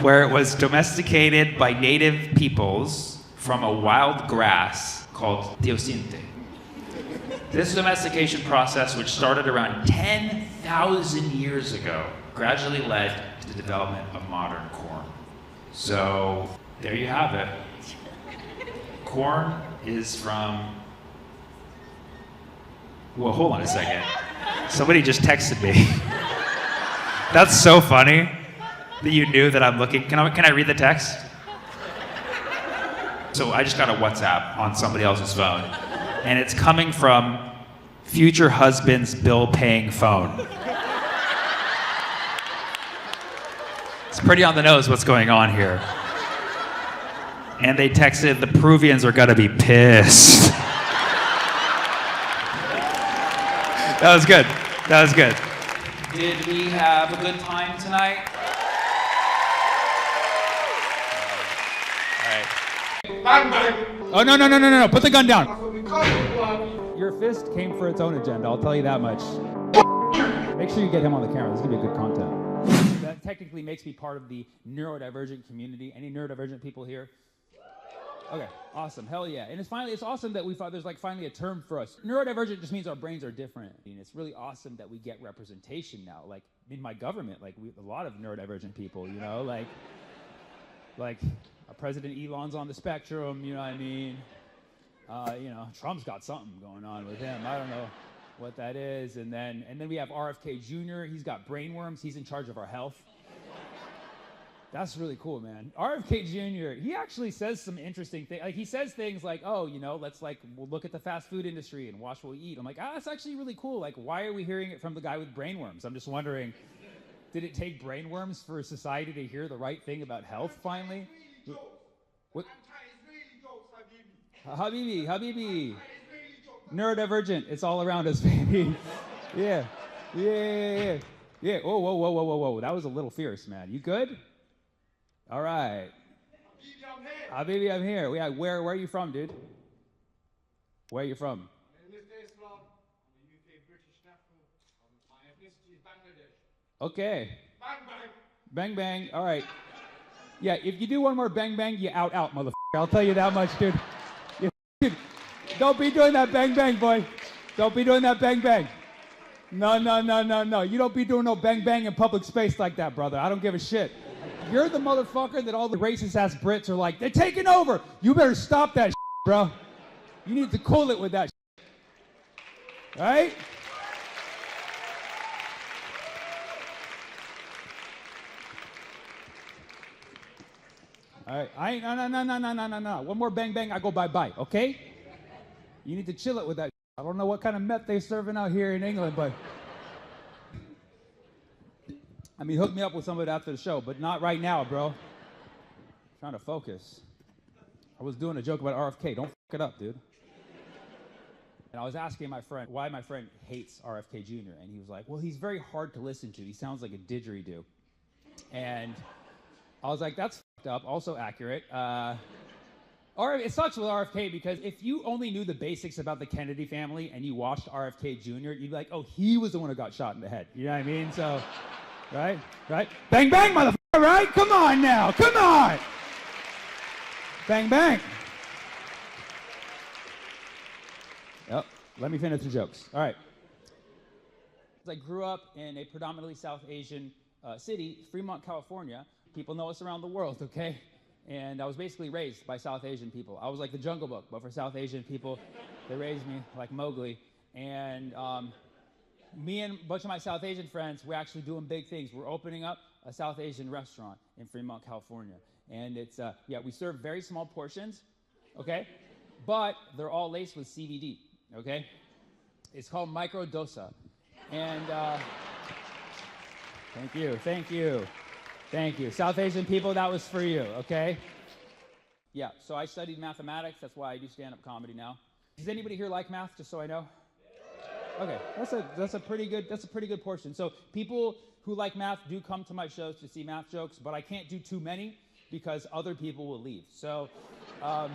Where it was domesticated by native peoples from a wild grass called teosinte. This domestication process, which started around 10,000 years ago, gradually led to the development of modern corn. So there you have it. Corn is from... Well, hold on a second. Somebody just texted me. That's so funny that you knew that I'm looking. Can I read the text? So I just got a WhatsApp on somebody else's phone, and it's coming from future husband's bill-paying phone. It's pretty on the nose what's going on here. And they texted, the Peruvians are gonna be pissed. That was good. That was good. Did we have a good time tonight? Oh, no. Put the gun down. Your fist came for its own agenda, I'll tell you that much. Make sure you get him on the camera. This is going to be good content. That technically makes me part of the neurodivergent community. Any neurodivergent people here? Okay, awesome. Hell yeah. And it's awesome that we thought there's finally a term for us. Neurodivergent just means our brains are different. And it's really awesome that we get representation now. In my government, a lot of neurodivergent people, like our President Elon's on the spectrum, you know what I mean? Trump's got something going on with him. I don't know what that is. And then we have RFK Jr. He's got brainworms. He's in charge of our health. That's really cool, man. RFK Jr., he actually says some interesting things. He says things like, we'll look at the fast food industry and watch what we eat. I'm like, that's actually really cool. Why are we hearing it from the guy with brainworms? I'm just wondering, Did it take brainworms for society to hear the right thing about health finally? What? Habibi. Neurodivergent. It's all around us, baby. Yeah. Whoa. That was a little fierce, man. You good? All right. Habibi, I'm here. Yeah, where are you from, dude? Where are you from? Okay. Bang bang. All right. Yeah, if you do one more bang bang, you out, motherfucker. I'll tell you that much, dude. Don't be doing that bang bang, boy. Don't be doing that bang bang. No. You don't be doing no bang bang in public space like that, brother. I don't give a shit. You're the motherfucker that all the racist ass Brits are like, they're taking over. You better stop that shit, bro. You need to cool it with that shit. Right? All right. I ain't, no. One more bang bang, I go bye-bye, okay? You need to chill it with that. I don't know what kind of meth they're serving out here in England, but... I mean, hook me up with some of it after the show, but not right now, bro. I'm trying to focus. I was doing a joke about RFK. Don't fuck it up, dude. And I was asking my friend why my friend hates RFK Jr., and he was like, well, he's very hard to listen to. He sounds like a didgeridoo. And I was like, that's fucked up, also accurate. It sucks with RFK because if you only knew the basics about the Kennedy family and you watched RFK Jr., you'd be like, oh, he was the one who got shot in the head. You know what I mean? So, right? Bang, bang, motherfucker, right? Come on now, come on! Bang, bang. Yep, let me finish the jokes. All right. I grew up in a predominantly South Asian city, Fremont, California. People know us around the world, okay? And I was basically raised by South Asian people. I was like the Jungle Book, but for South Asian people. They raised me like Mowgli. And me and a bunch of my South Asian friends, we're actually doing big things. We're opening up a South Asian restaurant in Fremont, California. And it's, we serve very small portions, okay? But they're all laced with CBD, okay? It's called Micro Dosa. And thank you. South Asian people, that was for you, okay? Yeah, so I studied mathematics. That's why I do stand-up comedy now. Does anybody here like math, just so I know? Okay, that's a pretty good portion. So people who like math do come to my shows to see math jokes, but I can't do too many because other people will leave. So I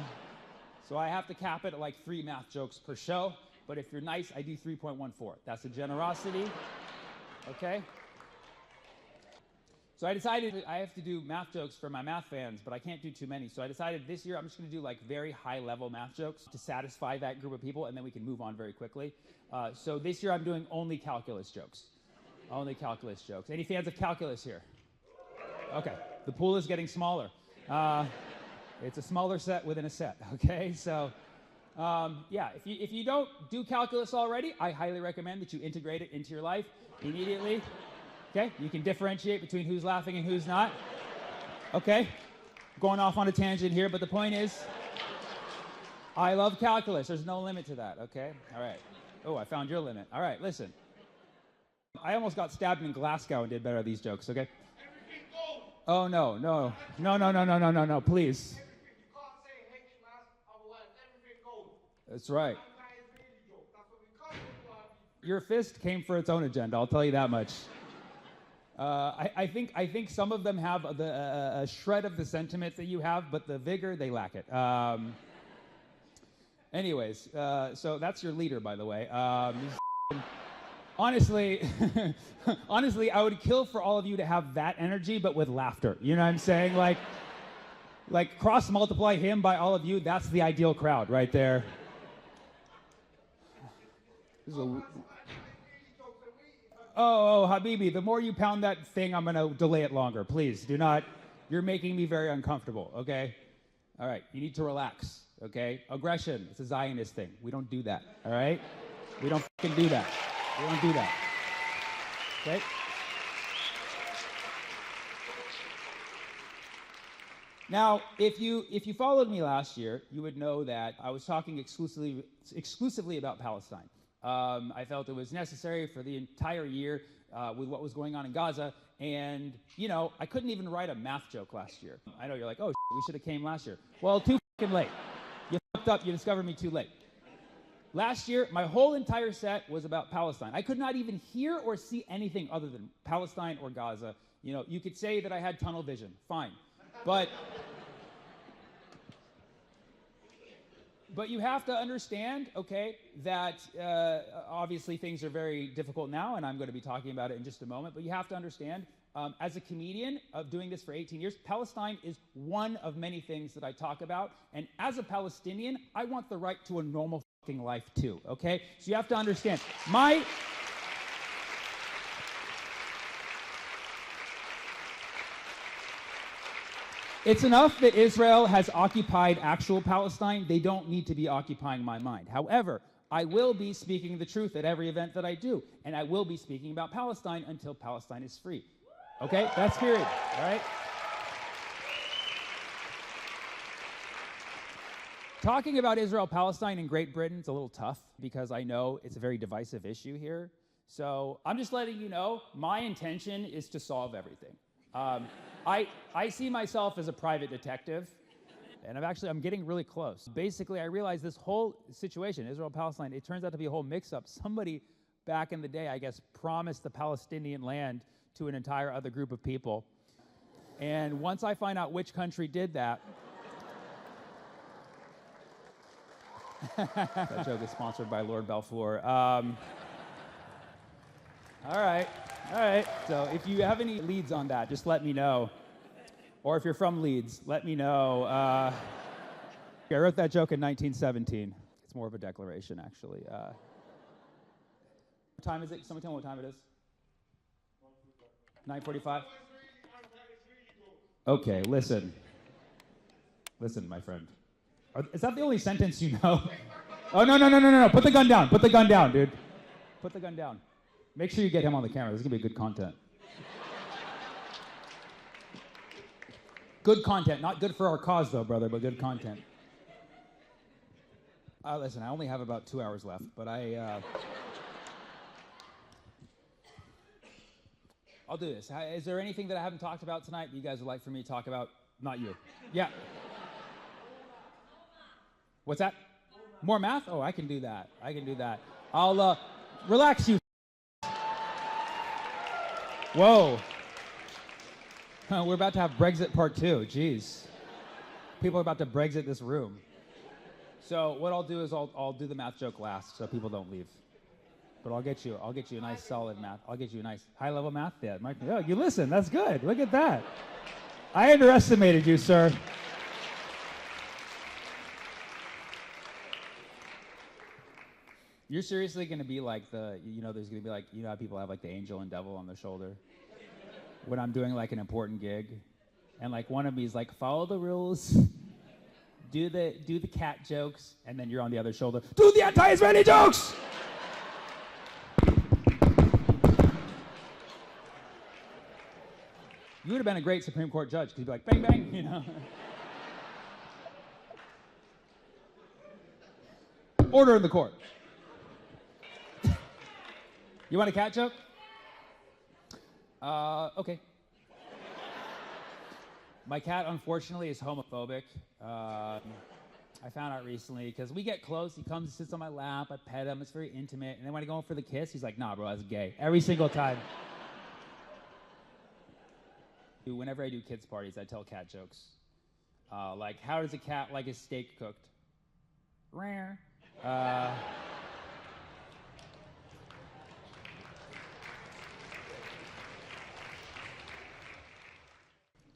have to cap it at like 3 math jokes per show. But if you're nice, I do 3.14. That's a generosity, okay? So I decided I have to do math jokes for my math fans, but I can't do too many. So I decided this year I'm just going to do like very high-level math jokes to satisfy that group of people, and then we can move on very quickly. So this year I'm doing only calculus jokes. Only calculus jokes. Any fans of calculus here? Okay. The pool is getting smaller. It's a smaller set within a set, okay? So, if you don't do calculus already, I highly recommend that you integrate it into your life immediately. Okay, you can differentiate between who's laughing and who's not. Okay, going off on a tangent here, but the point is, I love calculus. There's no limit to that, okay? All right. Oh, I found your limit. All right, listen. I almost got stabbed in Glasgow and did better at these jokes, okay? Oh, no, please. That's right. Your fist came for its own agenda, I'll tell you that much. I think some of them have a shred of the sentiment that you have, but the vigor, they lack it. Anyways, so that's your leader, by the way. Honestly, I would kill for all of you to have that energy, but with laughter. You know what I'm saying? Like cross-multiply him by all of you, that's the ideal crowd right there. Oh, Habibi, the more you pound that thing, I'm going to delay it longer. Please, do not. You're making me very uncomfortable, okay? All right, you need to relax, okay? Aggression, it's a Zionist thing. We don't do that, all right? We don't fucking do that. We don't do that, okay? Now, if you followed me last year, you would know that I was talking exclusively about Palestine. I felt it was necessary for the entire year with what was going on in Gaza And, you know, I couldn't even write a math joke last year. I know you're like, oh, we should have came last year. Well, too fucking late. You fucked up. You discovered me too late. Last year, my whole entire set was about Palestine. I could not even hear or see anything other than Palestine or Gaza. You know, you could say that I had tunnel vision. Fine. But you have to understand, okay, that obviously things are very difficult now, and I'm going to be talking about it in just a moment, but you have to understand, as a comedian of doing this for 18 years, Palestine is one of many things that I talk about, and as a Palestinian, I want the right to a normal fucking life too, okay? So you have to understand, it's enough that Israel has occupied actual Palestine. They don't need to be occupying my mind. However, I will be speaking the truth at every event that I do, and I will be speaking about Palestine until Palestine is free. Okay? That's period, all right? Talking about Israel-Palestine in Great Britain is a little tough because I know it's a very divisive issue here. So I'm just letting you know my intention is to solve everything. I see myself as a private detective, and I'm getting really close. Basically, I realized this whole situation, Israel-Palestine, it turns out to be a whole mix-up. Somebody back in the day, I guess, promised the Palestinian land to an entire other group of people. And once I find out which country did that, that joke is sponsored by Lord Balfour. All right. So if you have any leads on that, just let me know. Or if you're from Leeds, let me know. I wrote that joke in 1917. It's more of a declaration, actually. What time is it? Someone tell me what time it is. 9:45? Okay, listen. Listen, my friend. Is that the only sentence you know? Oh, no. Put the gun down. Put the gun down, dude. Put the gun down. Make sure you get him on the camera. This is going to be good content. Good content. Not good for our cause, though, brother, but good content. Listen, I only have about 2 hours left, but I'll do this. Is there anything that I haven't talked about tonight that you guys would like for me to talk about? Not you. Yeah. What's that? More math? Oh, I can do that. I'll, relax, you. Whoa. We're about to have Brexit Part 2. Jeez. People are about to Brexit this room. So what I'll do is I'll do the math joke last so people don't leave. But I'll get you a nice solid math. I'll get you a nice high-level math. Yeah, you listen. That's good. Look at that. I underestimated you, sir. You're seriously going to be like there's going to be like, how people have like the angel and devil on their shoulder when I'm doing like an important gig. And like one of me is like, follow the rules, do the cat jokes, and then you're on the other shoulder, do the anti-Israeli jokes! You would have been a great Supreme Court judge because you'd be like, bang, bang, Order in the court. You want a cat joke? Okay. My cat, unfortunately, is homophobic. I found out recently because we get close. He comes and sits on my lap. I pet him. It's very intimate. And then when I go in for the kiss, he's like, nah, bro, that's gay. Every single time. Whenever I do kids' parties, I tell cat jokes. Like, how does a cat like his steak cooked? Rare.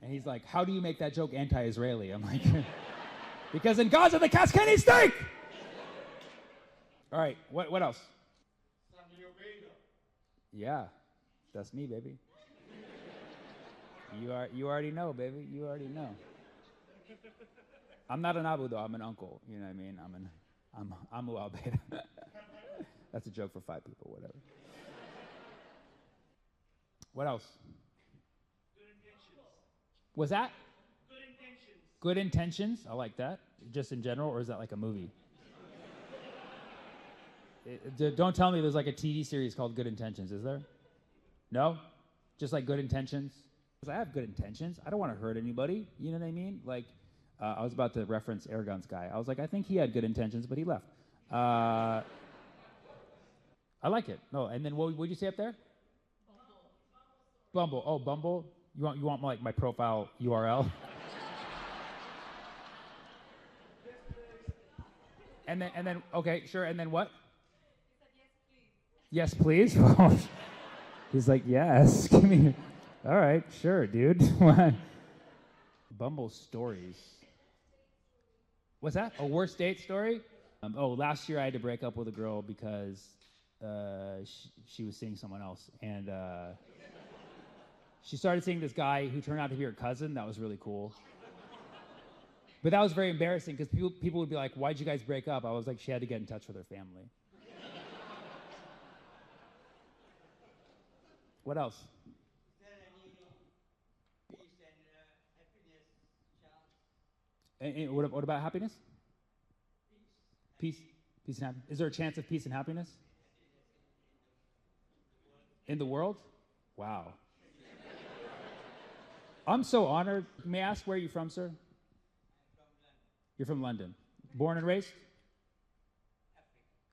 And he's like, how do you make that joke anti-Israeli? I'm like, because in Gaza, the cats can't eat steak! All right, what else? Sammy Obeid. Yeah, that's me, baby. You already know, baby. You already know. I'm not an Abu, though. I'm an uncle. You know what I mean? I'm Obeid. That's a joke for 5 people, whatever. What else? Was that? Good intentions. Good Intentions? I like that. Just in general, or is that like a movie? Don't tell me there's like a TV series called Good Intentions, is there? No? Just like good intentions. Because I have good intentions. I don't want to hurt anybody. You know what I mean? Like, I was about to reference Airgun's guy. I was like, I think he had good intentions, but he left. I like it. No, and then what would you say up there? Bumble. Oh, Bumble. You want like my profile URL? and then okay, sure. And then what? Yes, please. He's like, yes. Give me. All right, sure, dude. Bumble stories. What's that? A worst date story? Last year I had to break up with a girl because she was seeing someone else, and she started seeing this guy who turned out to be her cousin. That was really cool. But that was very embarrassing because people would be like, why'd you guys break up? I was like, she had to get in touch with her family. What else? Is there any peace and happiness chance? And what about happiness? Peace and happiness. Is there a chance of peace and happiness? In the world? Wow. I'm so honored. May I ask where you're from, sir? You're from London. Born and raised?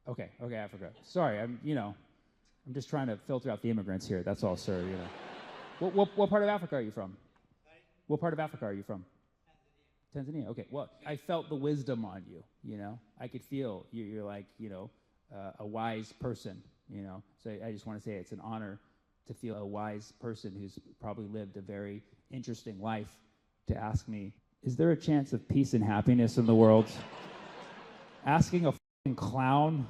Okay, Africa. Sorry, I'm just trying to filter out the immigrants here. That's all, sir. What part of Africa are you from? Sorry? What part of Africa are you from? Tanzania. Okay. Well, I felt the wisdom on you. I could feel you're like a wise person. So I just want to say it's an honor to feel a wise person who's probably lived a very interesting life to ask me, is there a chance of peace and happiness in the world? Asking a f***ing clown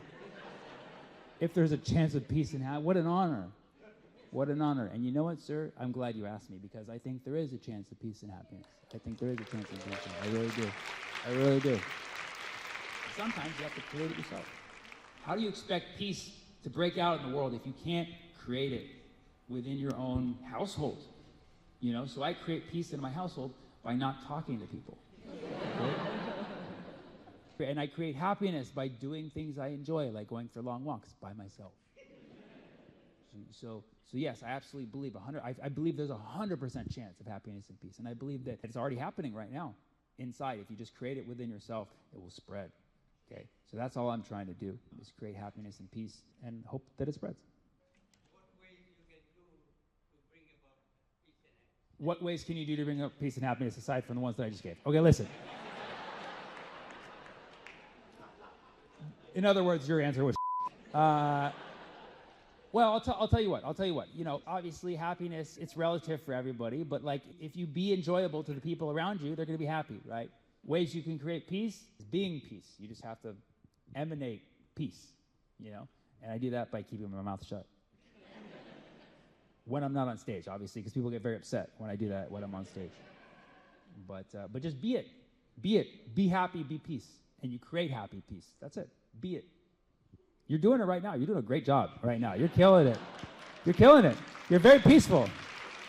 if there's a chance of peace and happiness. What an honor. What an honor. And you know what, sir? I'm glad you asked me because I think there is a chance of peace and happiness. I think there is a chance of peace. I really do. I really do. Sometimes you have to create it yourself. How do you expect peace to break out in the world if you can't create it within your own household? So I create peace in my household by not talking to people. Okay? And I create happiness by doing things I enjoy, like going for long walks by myself. So yes, I absolutely believe I believe there's 100% chance of happiness and peace, and I believe that it's already happening right now inside. If you just create it within yourself, it will spread. Okay, so that's all I'm trying to do is create happiness and peace, and hope that it spreads. What ways you can do to bring about peace and happiness? What ways can you do to bring up peace and happiness aside from the ones that I just gave? Okay, listen. In other words, your answer was well, I'll tell you what. Obviously happiness, it's relative for everybody, but like if you be enjoyable to the people around you, they're going to be happy, right? Ways you can create peace is being peace. You just have to emanate peace, And I do that by keeping my mouth shut. When I'm not on stage, obviously, because people get very upset when I do that when I'm on stage. But just be it. Be happy, be peace. And you create happy peace. That's it. Be it. You're doing it right now. You're doing a great job right now. You're killing it. You're killing it. You're very peaceful.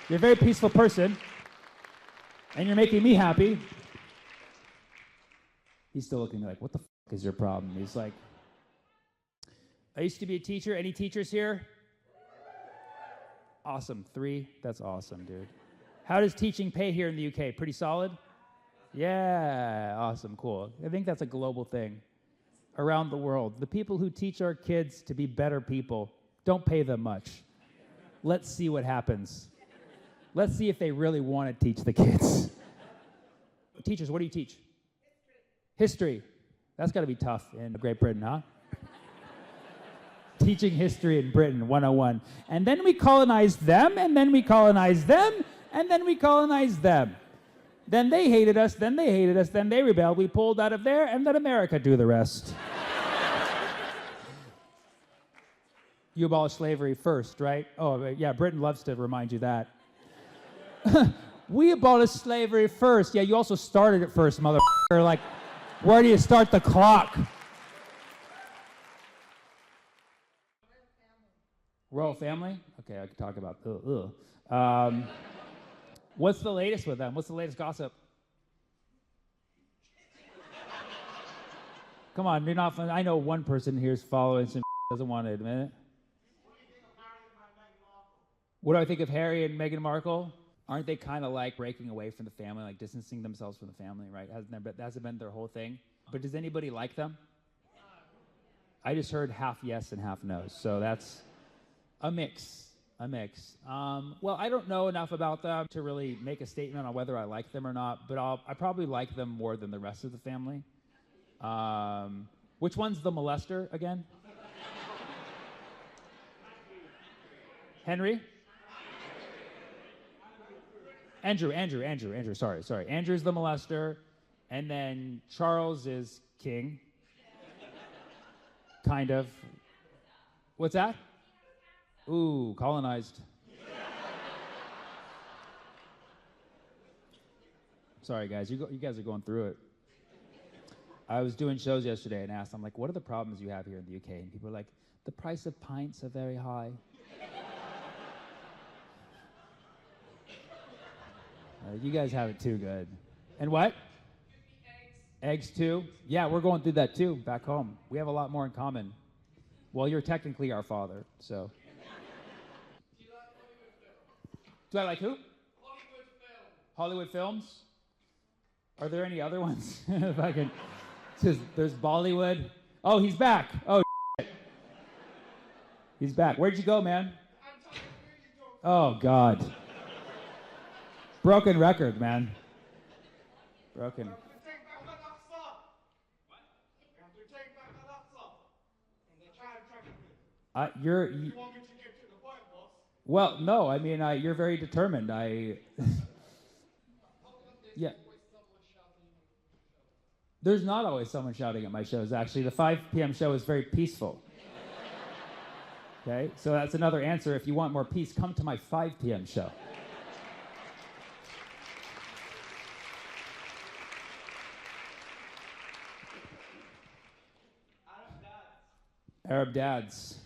You're a very peaceful person. And you're making me happy. He's still looking at me like, what the f*** is your problem? He's like, I used to be a teacher. Any teachers here? Awesome. 3? That's awesome, dude. How does teaching pay here in the UK? Pretty solid? Yeah. Awesome. Cool. I think that's a global thing. Around the world. The people who teach our kids to be better people, don't pay them much. Let's see what happens. Let's see if they really want to teach the kids. Teachers, what do you teach? History. That's got to be tough in Great Britain, huh? Teaching history in Britain, 101. And then we colonized them, and then we colonized them, and then we colonized them. Then they hated us, then they hated us, then they rebelled, we pulled out of there, and let America do the rest. You abolished slavery first, right? Oh, yeah, Britain loves to remind you that. We abolished slavery first. Yeah, you also started it first, motherfucker. Like, where do you start the clock? Royal family? Okay, I could talk about what's the latest with them? What's the latest gossip? Come on, you're not. I know one person here is following some doesn't want to admit it. What do you think of marrying my What do I think of Harry and Meghan Markle? Aren't they kind of like breaking away from the family, like distancing themselves from the family, right? Hasn't been their whole thing? But does anybody like them? I just heard half yes and half no, so that's a mix. Well, I don't know enough about them to really make a statement on whether I like them or not, but I probably like them more than the rest of the family. Which one's the molester again? Henry? Andrew, sorry. Andrew's the molester, and then Charles is king. Kind of. What's that? Ooh, colonized. Sorry, guys. You guys are going through it. I was doing shows yesterday and asked, I'm like, what are the problems you have here in the UK? And people are like, the price of pints are very high. You guys have it too good. And what? Eggs too? Yeah, we're going through that too, back home. We have a lot more in common. Well, you're technically our father, so. Do I like who? Hollywood films. Are there any other ones? If I can. There's Bollywood. Oh, he's back. Oh, shit. He's back. Where'd you go, man? Oh, God. Broken record, man. Broken. Well, no, I mean, you're very determined. Yeah. There's not always someone shouting at my shows, actually. The 5 p.m. show is very peaceful. Okay, so that's another answer. If you want more peace, come to my 5 p.m. show. Arab dads.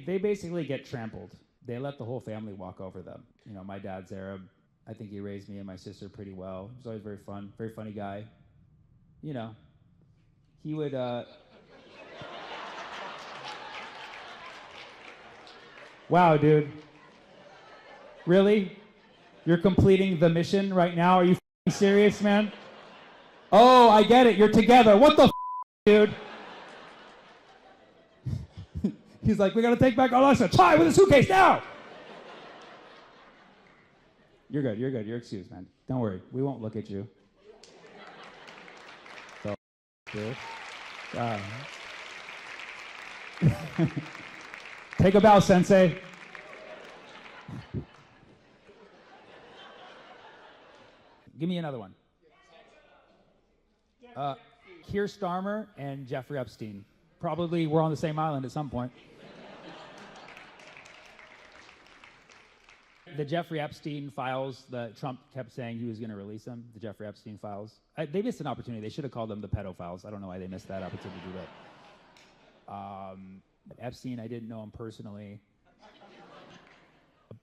They basically get trampled. They let the whole family walk over them. You know, my dad's Arab. I think he raised me and my sister pretty well. He was always very fun, very funny guy. You know, he would, Wow, dude. Really? You're completing the mission right now? Are you serious, man? Oh, I get it. You're together. What the dude? He's like, we gotta take back our license. Try with a suitcase now! You're good. You're excused, man. Don't worry. We won't look at you. So, dude. Take a bow, sensei. Give me another one. Keir Starmer and Jeffrey Epstein. Probably we're on the same island at some point. The Jeffrey Epstein files that Trump kept saying he was going to release them, the Jeffrey Epstein files. They missed an opportunity. They should have called them the pedophiles. I don't know why they missed that opportunity to do that. Epstein, I didn't know him personally.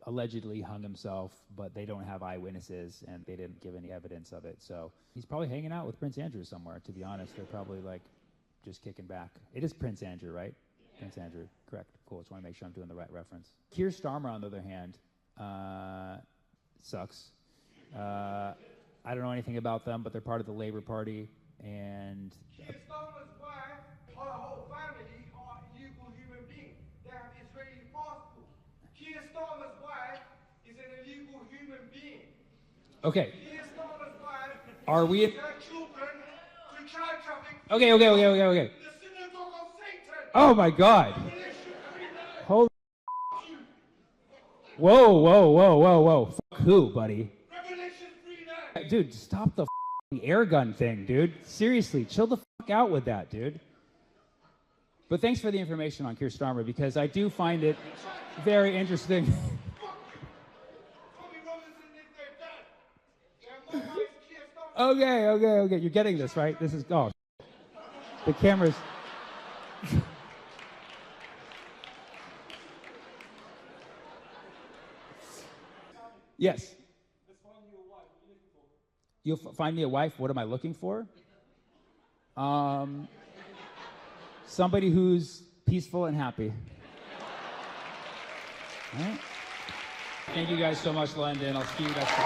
Allegedly hung himself, but they don't have eyewitnesses, and they didn't give any evidence of it. So he's probably hanging out with Prince Andrew somewhere, to be honest. They're probably like just kicking back. It is Prince Andrew, right? Yeah. Prince Andrew, correct. Cool, just want to make sure I'm doing the right reference. Keir Starmer, on the other hand, sucks. I don't know anything about them, but they're part of the Labour Party, and Keir Starmer's wife, her whole family are illegal human beings. They have Israeli passports. Keir Starmer's wife is an illegal human being. okay. Keir Starmer's wife Are we? her children to child traffic. Okay. The synagogue of Satan. Oh my God! Revelation 3:9. Holy. Whoa! Fuck who, buddy? Revelation 3:9. Dude, stop the air gun thing, dude. Seriously, chill the fuck out with that, dude. But thanks for the information on Keir Starmer, because I do find it very interesting. Tommy Robinson is their dad. Their mama is Keir Starmer. Okay. You're getting this, right? This is, oh, the camera's. Yes. You'll find me a wife. What am I looking for? Somebody who's peaceful and happy. All right. Thank you guys so much, London. I'll see you guys soon.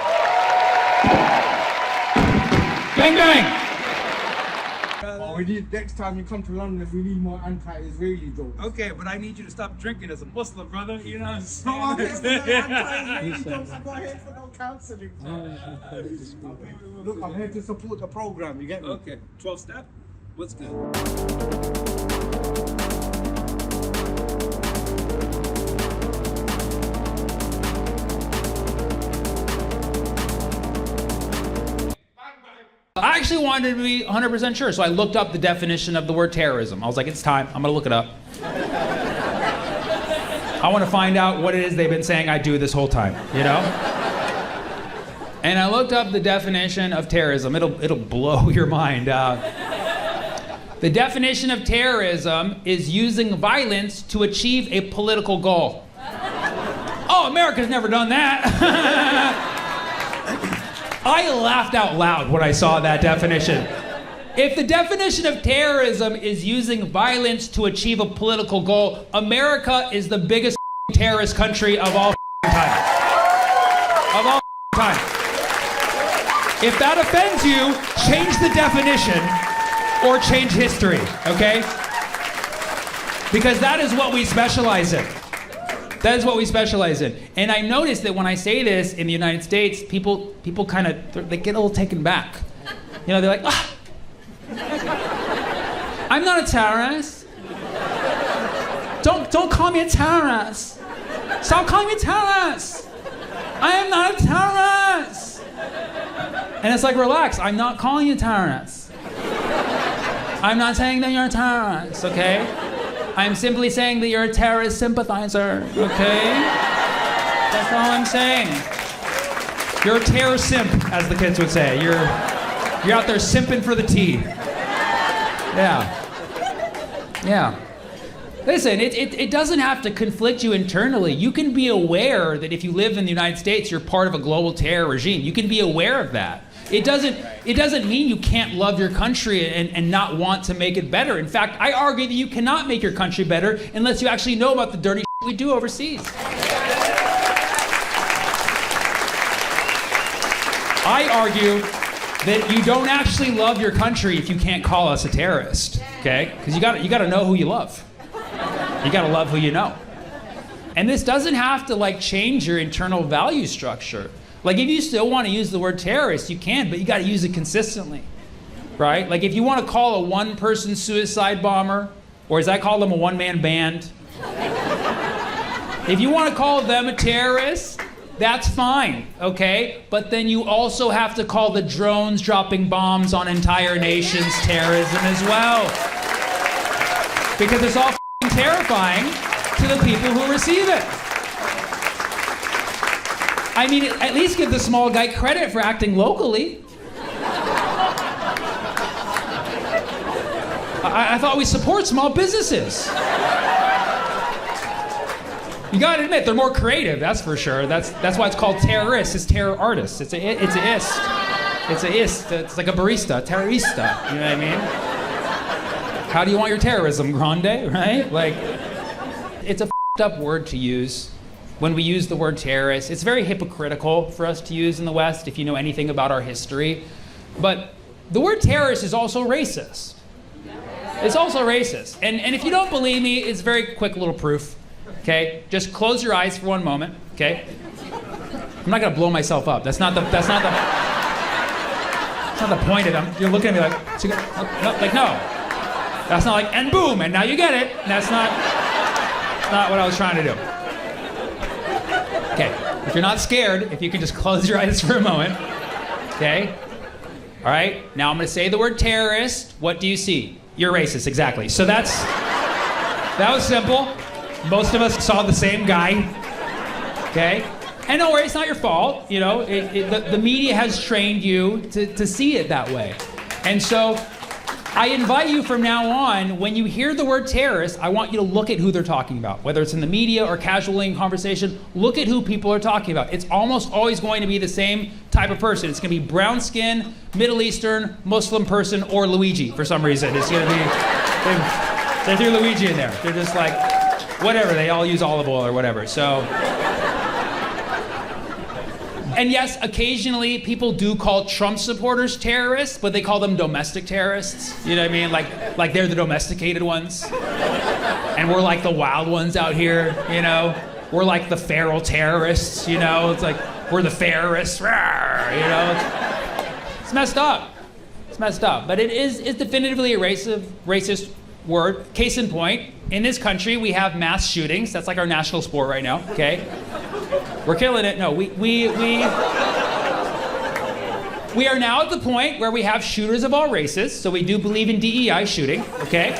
Bang, bang! We need, next time you come to London, we need more anti-Israeli jokes. Okay, but I need you to stop drinking as a Muslim, brother. You know what I'm saying? No, I'm here for no anti-Israeli jokes. I'm not here for no counselling. Look, I'm here to support the program. You get me? Okay, 12-step? What's good? I actually wanted to be 100% sure, so I looked up the definition of the word terrorism. I was like, it's time. I'm going to look it up. I want to find out what it is they've been saying I do this whole time, you know? And I looked up the definition of terrorism. It'll blow your mind. The definition of terrorism is using violence to achieve a political goal. Oh, America's never done that. I laughed out loud when I saw that definition. If the definition of terrorism is using violence to achieve a political goal, America is the biggest terrorist country of all time. Of all time. If that offends you, change the definition or change history, okay? Because that is what we specialize in. That is what we specialize in. And I noticed that when I say this in the United States, people kind of, they get a little taken back. You know, they're like, ah, I'm not a terrorist. Don't call me a terrorist. Stop calling me a terrorist. I am not a terrorist. And it's like, relax, I'm not calling you a terrorist. I'm not saying that you're a terrorist, okay? I'm simply saying that you're a terrorist sympathizer, okay? That's all I'm saying. You're a terror simp, as the kids would say. You're out there simping for the tea. Yeah. Listen, it doesn't have to conflict you internally. You can be aware that if you live in the United States, you're part of a global terror regime. You can be aware of that. It doesn't mean you can't love your country and not want to make it better. In fact, I argue that you cannot make your country better unless you actually know about the dirty shit we do overseas. I argue that you don't actually love your country if you can't call us a terrorist, okay? Because you gotta know who you love. You gotta love who you know. And this doesn't have to like change your internal value structure. Like if you still want to use the word terrorist, you can, but you got to use it consistently, right? Like if you want to call a one-person suicide bomber, or as I call them, a one-man band, if you want to call them a terrorist, that's fine, okay? But then you also have to call the drones dropping bombs on entire nations terrorism as well. Because it's all f***ing terrifying to the people who receive it. I mean, at least give the small guy credit for acting locally. I thought we support small businesses. You gotta admit, they're more creative, that's for sure. That's why it's called terrorists. It's terror artists. It's a ist. It's a ist. It's like a barista, terrorista. You know what I mean? How do you want your terrorism, grande, right? Like, it's a f***ed up word to use. When we use the word terrorist, it's very hypocritical for us to use in the West if you know anything about our history. But the word terrorist is also racist. It's also racist. And if you don't believe me, it's very quick little proof, okay? Just close your eyes for one moment, okay? I'm not gonna blow myself up. That's not the point of them. You're looking at me like, no. That's not like, and boom, and now you get it. That's not what I was trying to do. Okay, if you're not scared, if you can just close your eyes for a moment, okay? All right, now I'm gonna say the word terrorist. What do you see? You're racist, exactly. So that was simple. Most of us saw the same guy, okay? And don't worry, it's not your fault. You know, the media has trained you to see it that way. And so I invite you from now on, when you hear the word terrorist, I want you to look at who they're talking about. Whether it's in the media or casually in conversation, look at who people are talking about. It's almost always going to be the same type of person. It's going to be brown skin, Middle Eastern, Muslim person, or Luigi for some reason. It's going to be, they threw Luigi in there. They're just like, whatever, they all use olive oil or whatever. So And yes, occasionally people do call Trump supporters terrorists, but they call them domestic terrorists. You know what I mean? Like they're the domesticated ones. And we're like the wild ones out here, you know? We're like the feral terrorists, you know? It's like, we're the terrorists, you know? It's messed up. It's messed up. But it's definitively a racist word. Case in point, in this country, we have mass shootings. That's like our national sport right now, okay? We're killing it. No, we are now at the point where we have shooters of all races, so we do believe in DEI shooting, okay?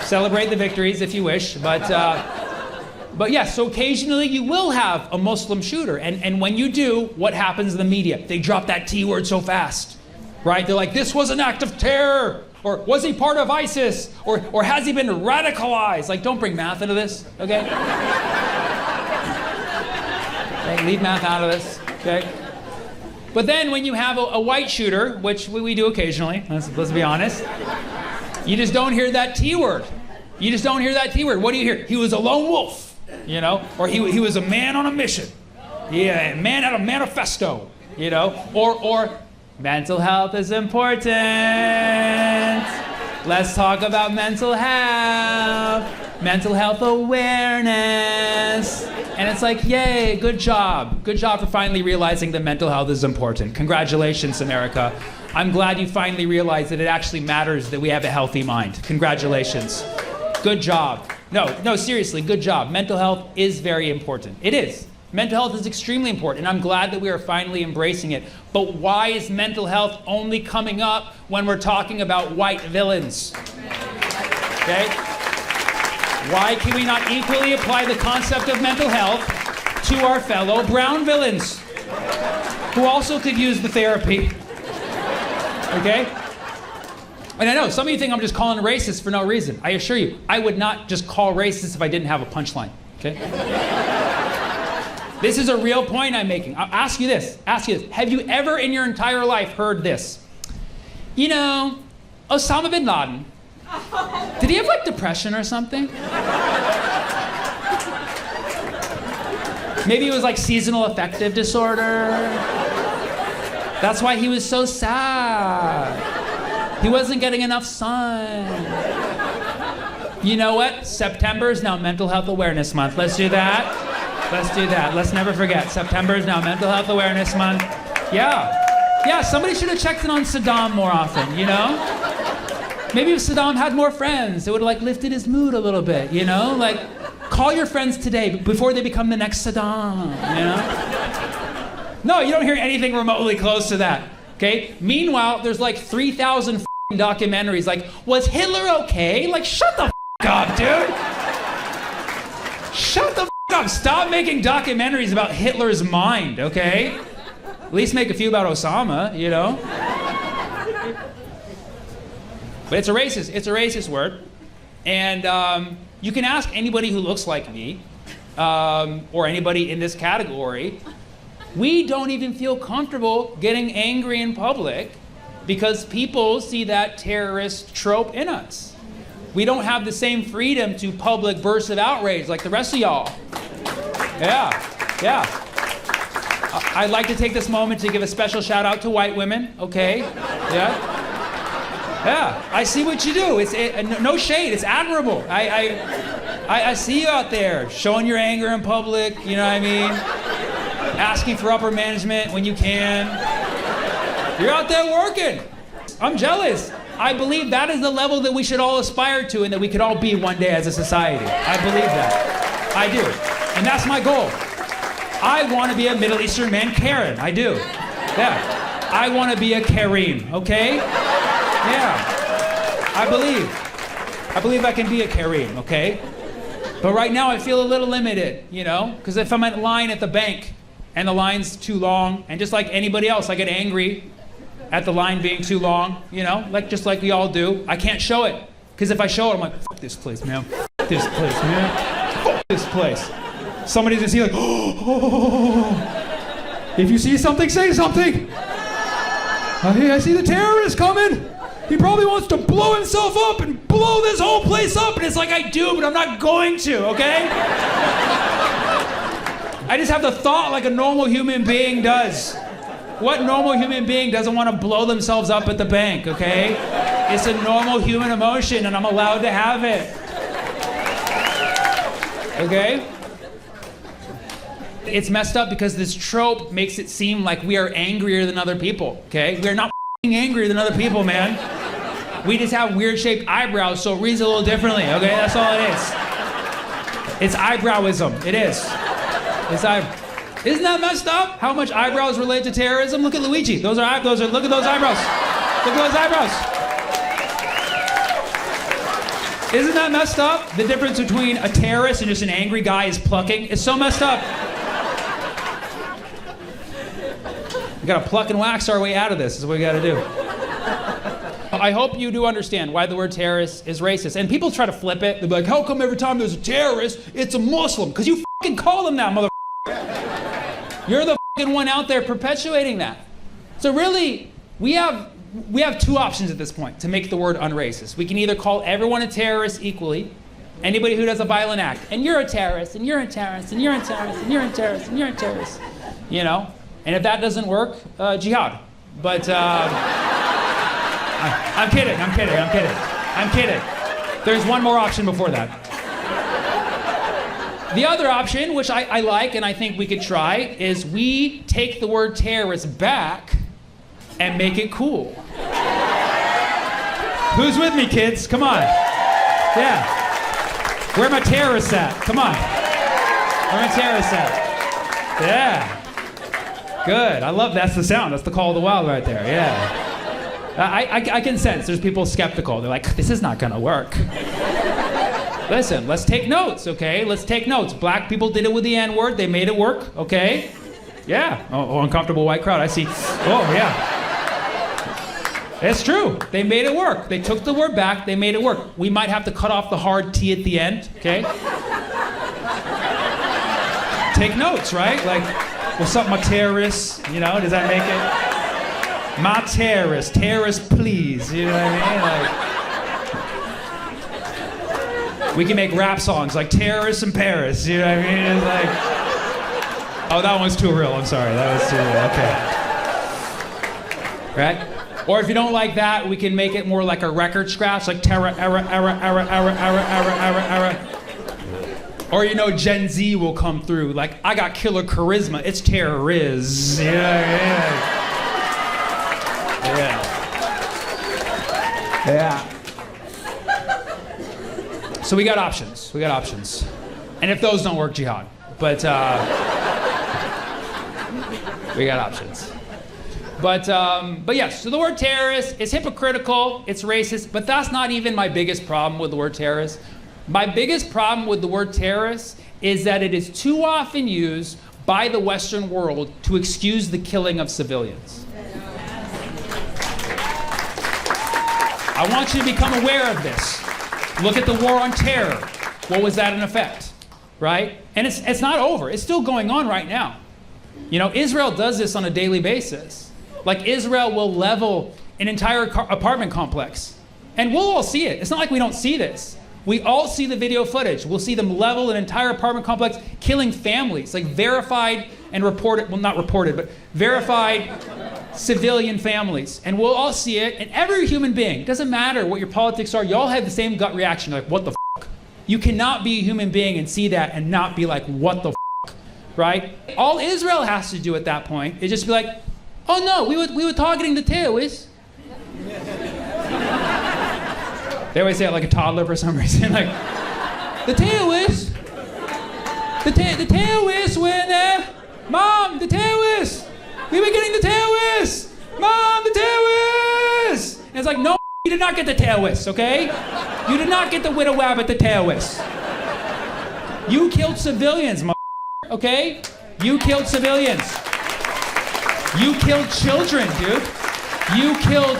Celebrate the victories if you wish, but yes, so occasionally you will have a Muslim shooter, and when you do, what happens in the media? They drop that T word so fast, right? They're like, this was an act of terror, or was he part of ISIS, or has he been radicalized? Like, don't bring math into this, okay? Okay, leave math out of this, okay? But then when you have a white shooter, which we do occasionally, let's be honest, you just don't hear that T word. You just don't hear that T word. What do you hear? He was a lone wolf, you know? Or he was a man on a mission. Yeah, a man had a manifesto, you know? Or mental health is important. Let's talk about mental health awareness. And it's like, yay, good job. Good job for finally realizing that mental health is important. Congratulations, America. I'm glad you finally realized that it actually matters that we have a healthy mind. Congratulations. Good job. No, seriously, good job. Mental health is very important. It is. Mental health is extremely important, and I'm glad that we are finally embracing it. But why is mental health only coming up when we're talking about white villains? Okay? Why can we not equally apply the concept of mental health to our fellow brown villains who also could use the therapy? Okay? And I know some of you think I'm just calling racist for no reason. I assure you, I would not just call racist if I didn't have a punchline. Okay? This is a real point I'm making. I'll ask you this. Have you ever in your entire life heard this? You know, Osama bin Laden, did he have like depression or something? Maybe it was like seasonal affective disorder. That's why he was so sad. He wasn't getting enough sun. You know what? September is now Mental Health Awareness Month. Let's do that. Let's never forget. September is now Mental Health Awareness Month. Yeah, somebody should have checked in on Saddam more often, you know? Maybe if Saddam had more friends, it would have like lifted his mood a little bit, you know? Like, call your friends today before they become the next Saddam, you know? No, you don't hear anything remotely close to that, okay? Meanwhile, there's like 3,000 documentaries like, was Hitler okay? Like, shut the up, dude. Shut the up. Stop making documentaries about Hitler's mind, okay? At least make a few about Osama, you know? But it's a racist word. And you can ask anybody who looks like me, or anybody in this category, we don't even feel comfortable getting angry in public because people see that terrorist trope in us. We don't have the same freedom to public bursts of outrage like the rest of y'all. Yeah. I'd like to take this moment to give a special shout out to white women, okay? Yeah, I see what you do. No shade, it's admirable. I see you out there showing your anger in public, you know what I mean? Asking for upper management when you can. You're out there working. I'm jealous. I believe that is the level that we should all aspire to and that we could all be one day as a society. I believe that. I do. And that's my goal. I want to be a Middle Eastern man, Karen. I do. Yeah. I want to be a Kareem, okay? Yeah. I believe I can be a Kareem, okay? But right now I feel a little limited, you know? Because if I'm at line at the bank and the line's too long, and just like anybody else, I get angry at the line being too long, you know? Just like we all do. I can't show it. Because if I show it, I'm like, fuck this place, man. Fuck this place, man. Fuck this place. Somebody's gonna see like, oh. If you see something, say something. I see the terrorist coming. He probably wants to blow himself up and blow this whole place up. And it's like, I do, but I'm not going to, okay? I just have the thought like a normal human being does. What normal human being doesn't want to blow themselves up at the bank, okay? It's a normal human emotion, and I'm allowed to have it. Okay? It's messed up because this trope makes it seem like we are angrier than other people, okay? We're not angrier than other people, man. We just have weird-shaped eyebrows, so it reads a little differently, okay? That's all it is. It's eyebrowism. It is. Isn't that messed up? How much eyebrows relate to terrorism? Look at Luigi. Look at those eyebrows. Look at those eyebrows. Isn't that messed up? The difference between a terrorist and just an angry guy is plucking. It's so messed up. We gotta pluck and wax our way out of this, is what we gotta do. I hope you do understand why the word terrorist is racist. And people try to flip it. They're like, how come every time there's a terrorist, it's a Muslim? Because you fucking call them that, motherfucker. You're the fucking one out there perpetuating that. So really, we have two options at this point to make the word unracist. We can either call everyone a terrorist equally, anybody who does a violent act, and you're a terrorist, and you're a terrorist, and you're a terrorist, and you're a terrorist, and you're a terrorist, you know? And if that doesn't work, jihad. But I'm kidding. There's one more option before that. The other option, which I like and I think we could try, is we take the word terrorist back and make it cool. Who's with me, kids? Come on. Yeah. Where my terrorists at? Come on. Where my terrorists at? Yeah. Good. I love that's the sound. That's the call of the wild right there. Yeah. I can sense there's people skeptical. They're like, this is not gonna work. Listen, let's take notes, okay? Let's take notes. Black people did it with the N-word. They made it work, okay? Yeah. Oh, uncomfortable white crowd. I see. Oh, yeah. It's true. They made it work. They took the word back. They made it work. We might have to cut off the hard T at the end, okay? Take notes, right? Like, what's up, my terrorists? You know, does that make it? My terrorist, please. You know what I mean? Like, we can make rap songs like Terrorists in Paris. You know what I mean? It's like, oh, that one's too real. I'm sorry. That was too real. Okay. Right? Or if you don't like that, we can make it more like a record scratch, like terror. Or, you know, Gen Z will come through. Like, I got killer charisma. It's terroriz. You know what I mean? Yeah. So we got options. And if those don't work, jihad. But we got options. But yes, so the word terrorist is hypocritical, it's racist, but that's not even my biggest problem with the word terrorist. My biggest problem with the word terrorist is that it is too often used by the Western world to excuse the killing of civilians. I want you to become aware of this. Look at the war on terror. What was that in effect, right? And it's not over. It's still going on right now. You know, Israel does this on a daily basis. Like, Israel will level an entire apartment complex. And we'll all see it. It's not like we don't see this. We all see the video footage. We'll see them level an entire apartment complex, killing families, like verified and reported, well, not reported, but verified civilian families. And we'll all see it, and every human being, it doesn't matter what your politics are, you all have the same gut reaction, like, what the f***? You cannot be a human being and see that and not be like, what the f***? Right? All Israel has to do at that point is just be like, oh no, we were targeting the terrorists. They always say it like a toddler for some reason, like, the terrorists were there. Mom, the terrorists. We were getting the terrorists. Mom, the terrorists. And it's like, no, you did not get the terrorists, okay? You did not get the widow wabbit, the terrorists. You killed civilians, okay? You killed civilians. You killed children, dude. You killed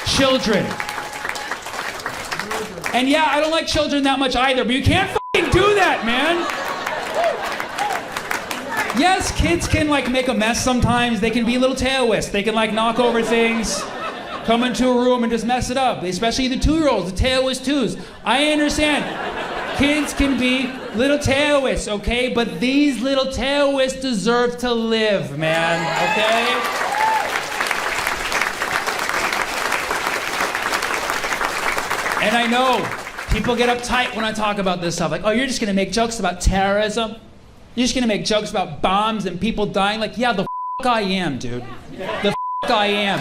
children. And yeah, I don't like children that much either, but you can't fucking do that, man. Yes, kids can like make a mess sometimes. They can be little terrorists. They can like knock over things, come into a room and just mess it up. Especially the 2-year-olds, the terrorist 2s. I understand. Kids can be Little terrorists, okay? But these little terrorists deserve to live, man, okay? And I know people get uptight when I talk about this stuff. Like, oh, you're just gonna make jokes about terrorism? You're just gonna make jokes about bombs and people dying? Like, yeah, the I am, dude. The I am.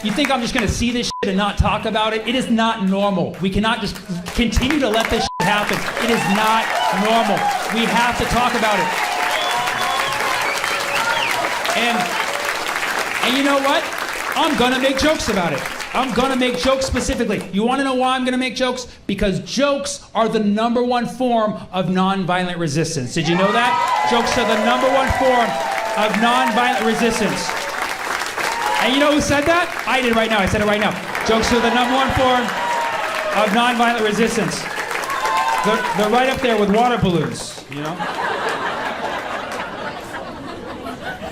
You think I'm just gonna see this shit and not talk about it? It is not normal. We cannot just continue to let this shit happen. It is not normal. We have to talk about it. And you know what? I'm gonna make jokes about it. I'm gonna make jokes specifically. You wanna know why I'm gonna make jokes? Because jokes are the #1 form of nonviolent resistance. Did you know that? Jokes are the #1 form of nonviolent resistance. And you know who said that? I did right now. I said it right now. Jokes are the #1 form of nonviolent resistance. They're right up there with water balloons, you know?